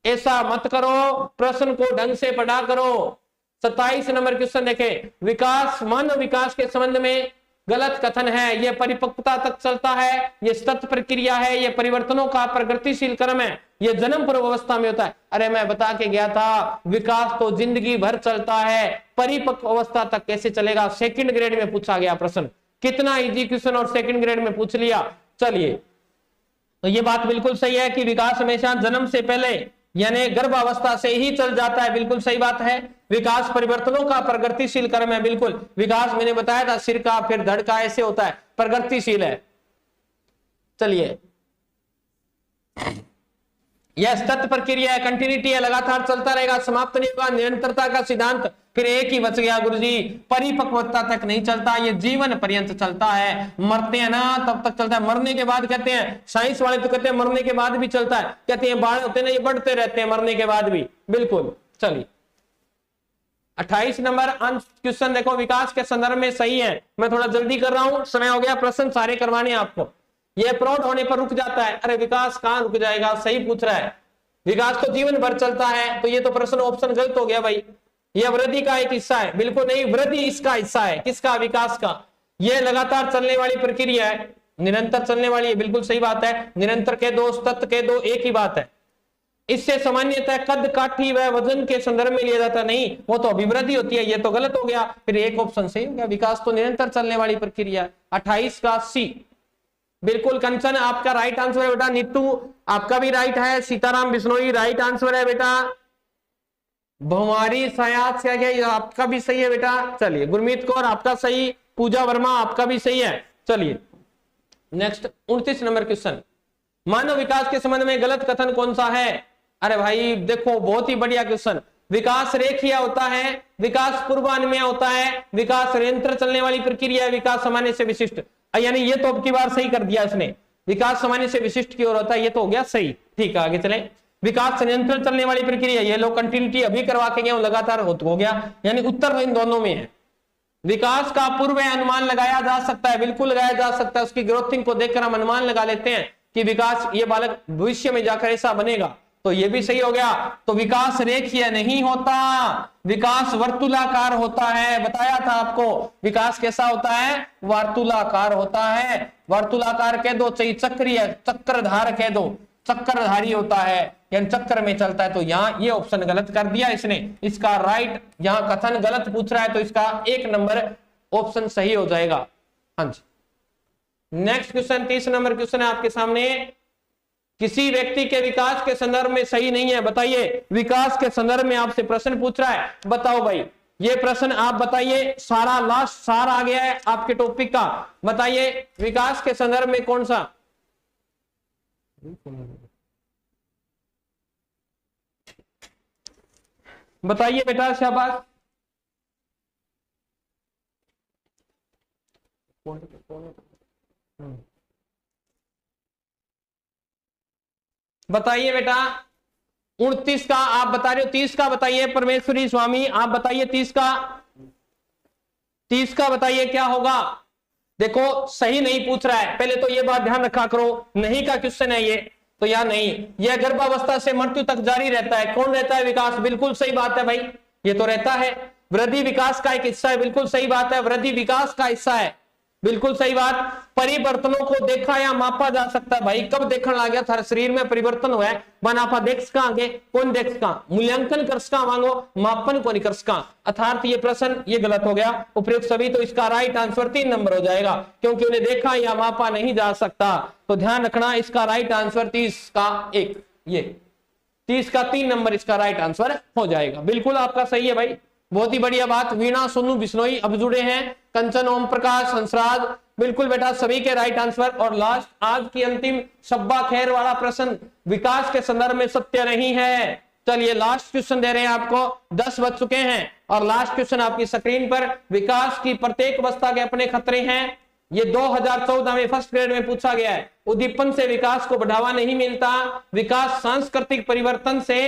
ऐसा मत करो, प्रश्न को ढंग से पढ़ा करो। 27 नंबर क्वेश्चन देखें, विकास मानव विकास के संबंध में गलत कथन है, यह परिपक्वता तक चलता है, यह सतत प्रक्रिया है, यह परिवर्तनों का प्रगतिशील क्रम है, यह जन्म पूर्व अवस्था में होता है। अरे मैं बता के गया था विकास तो जिंदगी भर चलता है, परिपक्व अवस्था तक कैसे चलेगा। सेकंड ग्रेड में पूछा गया प्रश्न, कितना इजी क्वेश्चन और सेकंड ग्रेड में पूछ लिया। चलिए, तो ये बात बिल्कुल सही है कि विकास हमेशा जन्म से पहले यानी गर्भावस्था से ही चल जाता है, बिल्कुल सही बात है। विकास परिवर्तनों का प्रगतिशील क्रम है, बिल्कुल। विकास मैंने बताया था सिर का फिर धड़ का, ऐसे होता है, प्रगतिशील है। चलिए, यह सतत प्रक्रिया है, कंटिन्यूटी है, लगातार चलता रहेगा, समाप्त नहीं होगा, निरंतरता का सिद्धांत। फिर एक ही बच गया गुरुजी, परिपक्वता तक नहीं चलता, ये जीवन पर्यंत चलता है। मरते हैं ना तब तक चलता है, मरने के बाद कहते हैं, साइंस वाले तो कहते हैं मरने के बाद भी चलता है, कहते हैं बाढ़ होते हैं ना, ये बढ़ते रहते हैं मरने के बाद भी, बिल्कुल। चलिए 28 नंबर क्वेश्चन देखो, विकास के संदर्भ में सही है। मैं थोड़ा जल्दी कर रहा हूं, समय हो गया, प्रश्न सारे करवाने आपको। यह प्रौढ़ होने पर रुक जाता है, अरे विकास कहां रुक जाएगा, सही पूछ रहा है। विकास तो जीवन भर चलता है, तो ये तो प्रश्न ऑप्शन गलत हो गया भाई। यह वृद्धि का एक हिस्सा है, बिल्कुल नहीं, वृद्धि इसका हिस्सा है, किसका, विकास का। यह लगातार चलने वाली प्रक्रिया है, निरंतर चलने वाली है, बिल्कुल सही बात है। निरंतर कह दो, सतत कह दो, एक ही बात है। इससे सामान्यतः कद काठी व वजन के संदर्भ में लिया जाता नहीं, वो तो अभिवृद्धि होती है, ये तो गलत हो गया। फिर एक ऑप्शन सही हो गया, विकास तो निरंतर चलने वाली प्रक्रिया। 28 का सी, बिल्कुल। कंचन आपका राइट आंसर है बेटा। नीतू आपका भी राइट है। सीताराम बिश्नोई राइट आंसर है बेटा। भुमारी सयाद क्या गया, आपका भी सही है बेटा। चलिए, गुरमीत कौर आपका सही, पूजा वर्मा आपका भी सही है। चलिए नेक्स्ट 29 नंबर क्वेश्चन, मानव विकास के संबंध में गलत कथन कौन सा है। अरे भाई देखो, बहुत ही बढ़िया क्वेश्चन। विकास रेखीय होता है, विकास पूर्वानुमेय होता है, विकास निरंतर चलने वाली प्रक्रिया है, विकास सामान्य से विशिष्ट, यानी ये तो अब की बार सही कर दिया इसने, विकास सामान्य से विशिष्ट की ओर होता है, ये तो हो गया सही। ठीक है, आगे चले। विकास निरंतर चलने वाली प्रक्रिया, ये लोग कंटिन्यूटी अभी करवा के गए, लगातार हो गया, यानी उत्तर इन दोनों में है। विकास का पूर्व अनुमान लगाया जा सकता है, बिल्कुल लगाया जा सकता है। उसकी ग्रोथिंग को देखकर हम अनुमान लगा लेते हैं कि विकास, ये बालक भविष्य में जाकर ऐसा बनेगा, तो ये भी सही हो गया। तो विकास रेखीय नहीं होता, विकास वर्तुलाकार होता है। बताया था आपको, विकास कैसा होता है, वर्तुलाकार होता है। वर्तुलाकार कह दो, चाहे चक्रीय, चक्रधार कह दो, चक्रधारी होता है, यानी चक्र में चलता है। तो यहाँ ये ऑप्शन गलत कर दिया इसने, इसका राइट, यहाँ कथन गलत पूछ रहा है, तो इसका 1 नंबर ऑप्शन सही हो जाएगा। हाँ जी, नेक्स्ट क्वेश्चन 30 नंबर क्वेश्चन है आपके सामने। किसी व्यक्ति के विकास के संदर्भ में सही नहीं है, बताइए। विकास के संदर्भ में आपसे प्रश्न पूछ रहा है, बताओ भाई। ये प्रश्न आप बताइए, सारा लास्ट सार आ गया है आपके टॉपिक का। बताइए विकास के संदर्भ में कौन सा, बताइए बेटा, शाबाश। बताइए बेटा। 29 का आप बता रहे हो, 30 का बताइए परमेश्वरी स्वामी, आप बताइए 30 का। 30 का बताइए क्या होगा। देखो सही नहीं पूछ रहा है, पहले तो ये बात ध्यान रखा करो, नहीं का क्वेश्चन है ये, तो या नहीं। यह गर्भावस्था से मृत्यु तक जारी रहता है। कौन रहता है, विकास, बिल्कुल सही बात है भाई, ये तो रहता है। वृद्धि विकास का एक हिस्सा है, बिल्कुल सही बात है, वृद्धि विकास का हिस्सा है, बिल्कुल सही बात। परिवर्तनों को देखा या मापा जा सकता है, भाई कब देखने लग गया था शरीर में परिवर्तन हुआ है, बनापा देख सका आगे, कौन देख सका, मूल्यांकन कर सका मांगो, मापन को नहीं कर सका। अर्थात ये प्रश्न ये गलत हो गया, उपयुक्त सभी। तो इसका राइट आंसर 3 नंबर हो जाएगा, क्योंकि उन्हें देखा या मापा नहीं जा सकता। तो ध्यान रखना, इसका राइट आंसर 30 का 1, ये 30 का 3 नंबर इसका राइट आंसर हो जाएगा। बिल्कुल आपका सही है भाई, बहुत ही बढ़िया बात। वीणा सोनू बिश्नोई अब जुड़े हैं, कंचन ओम प्रकाश हंसराज बिल्कुल बेटा, सभी के राइट आंसर। और लास्ट आज की अंतिम शब्बा खैर वाला प्रश्न, विकास के संदर्भ में सत्य नहीं है। चलिए लास्ट क्वेश्चन दे रहे हैं आपको, 10 बज चुके हैं और लास्ट क्वेश्चन आपकी स्क्रीन पर। विकास की प्रत्येक अवस्था के अपने खतरे हैं, ये 2014 में फर्स्ट ग्रेड में पूछा गया है। उद्दीपन से विकास को बढ़ावा नहीं मिलता, विकास सांस्कृतिक परिवर्तन से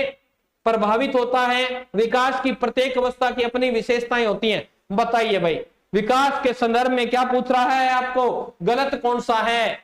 प्रभावित होता है, विकास की प्रत्येक अवस्था की अपनी विशेषताएं होती हैं। बताइए भाई, विकास के संदर्भ में क्या पूछ रहा है आपको, गलत कौन सा है?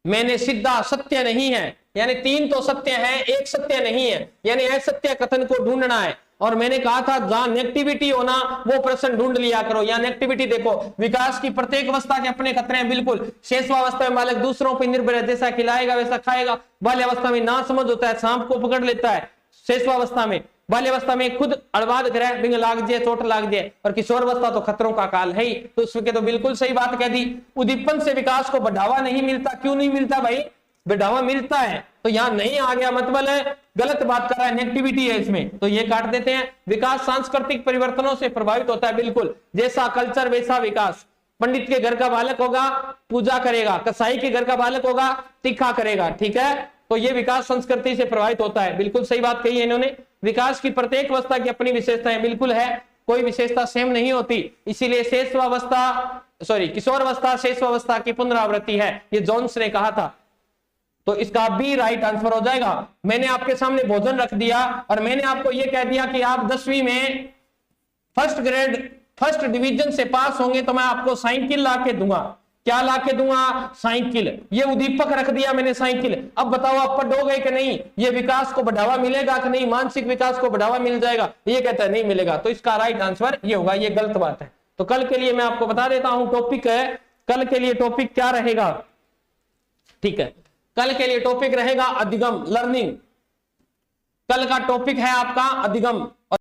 मैंने सीधा सत्य नहीं है, यानी 3 तो सत्य है, एक सत्य नहीं है, यानी असत्य कथन को ढूंढना है। और मैंने कहा था जहां नेगेटिविटी होना वो प्रश्न ढूंढ लिया करो। यहाँ नेगेटिविटी देखो, विकास की प्रत्येक अवस्था के अपने खतरे हैं, बिल्कुल। शेषवावस्था में बालक दूसरों पर निर्भर है, जैसा खिलाएगा वैसा खाएगा। बाल्यावस्था में ना समझ होता है, सांप को पकड़ लेता है। शेषवावस्था में, बाल्यावस्था में खुद अड़वाद ग्रह बिंग लाग जाए, चोट लाग जाए। और किशोरावस्था तो खतरों का काल है ही। तो उसके तो बिल्कुल सही बात कह दी। उद्दीपन से विकास को बढ़ावा नहीं मिलता, क्यों नहीं मिलता भाई? बढ़ावा मिलता है, तो यहाँ नहीं आ गया, मतलब है गलत बात कर रहा है, नेगेटिविटी है इसमें, तो ये काट देते हैं। विकास सांस्कृतिक परिवर्तनों से प्रभावित होता है, बिल्कुल। जैसा कल्चर वैसा विकास। पंडित के घर का बालक होगा पूजा करेगा, कसाई के घर का बालक होगा तीखा करेगा, ठीक है। तो ये विकास संस्कृति से प्रभावित होता है, बिल्कुल सही बात कही है इन्होंने। विकास की प्रत्येक अवस्था की अपनी विशेषताएं, बिल्कुल है, कोई विशेषता सेम नहीं होती। इसीलिए किशोरावस्था शेषवावस्था की पुनरावृत्ति है, ये जोन्स ने कहा था। तो इसका भी राइट आंसर हो जाएगा। मैंने आपके सामने भोजन रख दिया और मैंने आपको यह कह दिया कि आप 10वीं में फर्स्ट ग्रेड फर्स्ट डिवीजन से पास होंगे तो मैं आपको साइकिल ला के दूंगा। क्या ला के दूंगा? साइकिल। ये उद्दीपक रख दिया मैंने, साइकिल। अब बताओ आप पढ़ोगे कि नहीं? ये विकास को बढ़ावा मिलेगा कि नहीं? मानसिक विकास को बढ़ावा मिल जाएगा? ये कहता है नहीं मिलेगा, तो इसका राइट आंसर ये होगा। ये गलत बात है। तो कल के लिए मैं आपको बता देता हूं टॉपिक है, कल के लिए टॉपिक क्या रहेगा, ठीक है। कल के लिए टॉपिक रहेगा अधिगम, लर्निंग। कल का टॉपिक है आपका अधिगम।